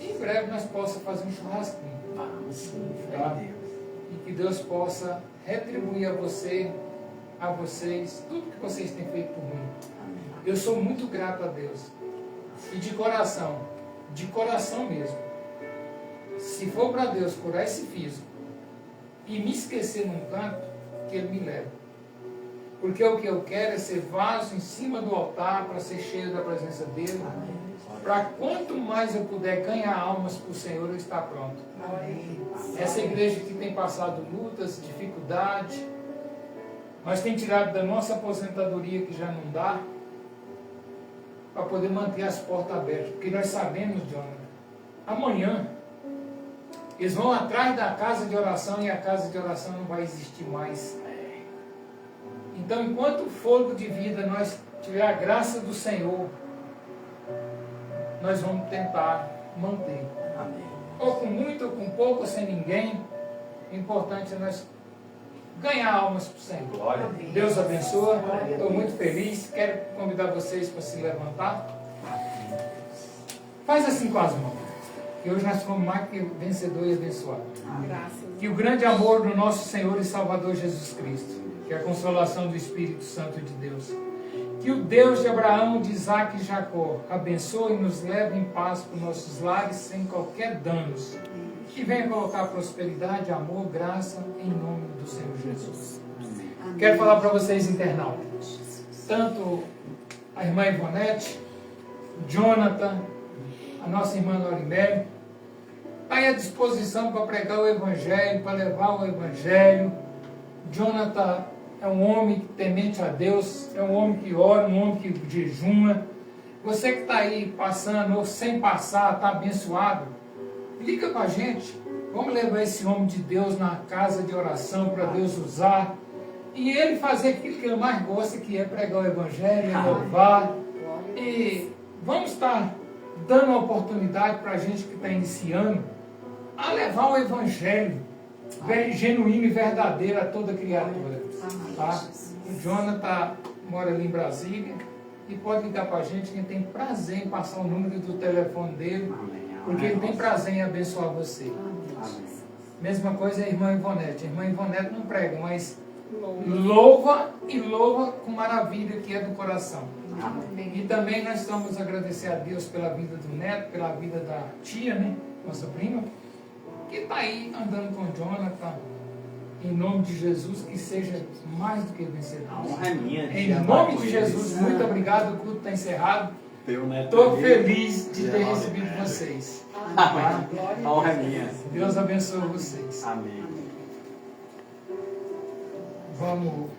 e em breve nós possamos fazer um churrasquinho. Vamos sim, Tá? E que Deus possa retribuir a você, a vocês, tudo que vocês têm feito por mim. Eu sou muito grato a Deus. E de coração mesmo. Se for para Deus curar esse físico e me esquecer num canto, que Ele me leva. Porque o que eu quero é ser vaso em cima do altar para ser cheio da presença dEle. Para quanto mais eu puder ganhar almas para o Senhor, eu estar pronto. Essa igreja que tem passado lutas, dificuldades, mas tem tirado da nossa aposentadoria que já não dá, para poder manter as portas abertas. Porque nós sabemos, Jonathan, amanhã eles vão atrás da casa de oração e a casa de oração não vai existir mais. Então, enquanto o fôlego de vida nós tiver a graça do Senhor, nós vamos tentar manter. Ou com muito, ou com pouco, ou sem ninguém. O importante é nós ganhar almas para o Senhor. Deus abençoe. Estou muito feliz. Quero convidar vocês para se levantar. Faz assim com as mãos. Que hoje nós fomos mais que vencedor e abençoado. Que o grande amor do nosso Senhor e Salvador Jesus Cristo, que é a consolação do Espírito Santo de Deus, que o Deus de Abraão, de Isaac e Jacó abençoe e nos leve em paz para os nossos lares sem qualquer danos. Que venha colocar prosperidade, amor, graça em nome do Senhor Jesus. Quero falar para vocês, internautas, tanto a irmã Ivonete, Jonathan, a nossa irmã Lorimeli, está aí à disposição para pregar o Evangelho, para levar o Evangelho. Jonathan é um homem temente a Deus, é um homem que ora, um homem que jejuma. Você que está aí passando ou sem passar, está abençoado, liga com a gente. Vamos levar esse homem de Deus na casa de oração para Deus usar. E ele fazer aquilo que ele mais gosta, que é pregar o Evangelho, louvar. E vamos estar dando uma oportunidade para a gente que está iniciando a levar o Evangelho genuíno e verdadeiro a toda criatura. Tá? O Jonathan mora ali em Brasília e pode ligar para a gente, que ele tem prazer em passar o número do telefone dele, porque ele tem prazer em abençoar você. Mesma coisa é a irmã Ivonete. A irmã Ivonete não prega, mas louva e louva com maravilha que é do coração. E também nós estamos a agradecer a Deus pela vida do neto, pela vida da tia, né? Nossa prima, que está aí andando com o Jonathan. Em nome de Jesus, que seja mais do que vencedor. A honra é minha. Em nome de Jesus, muito obrigado. O culto está encerrado. Estou feliz de ter recebido vocês. A honra é minha. Deus abençoe vocês. Amém. Vamos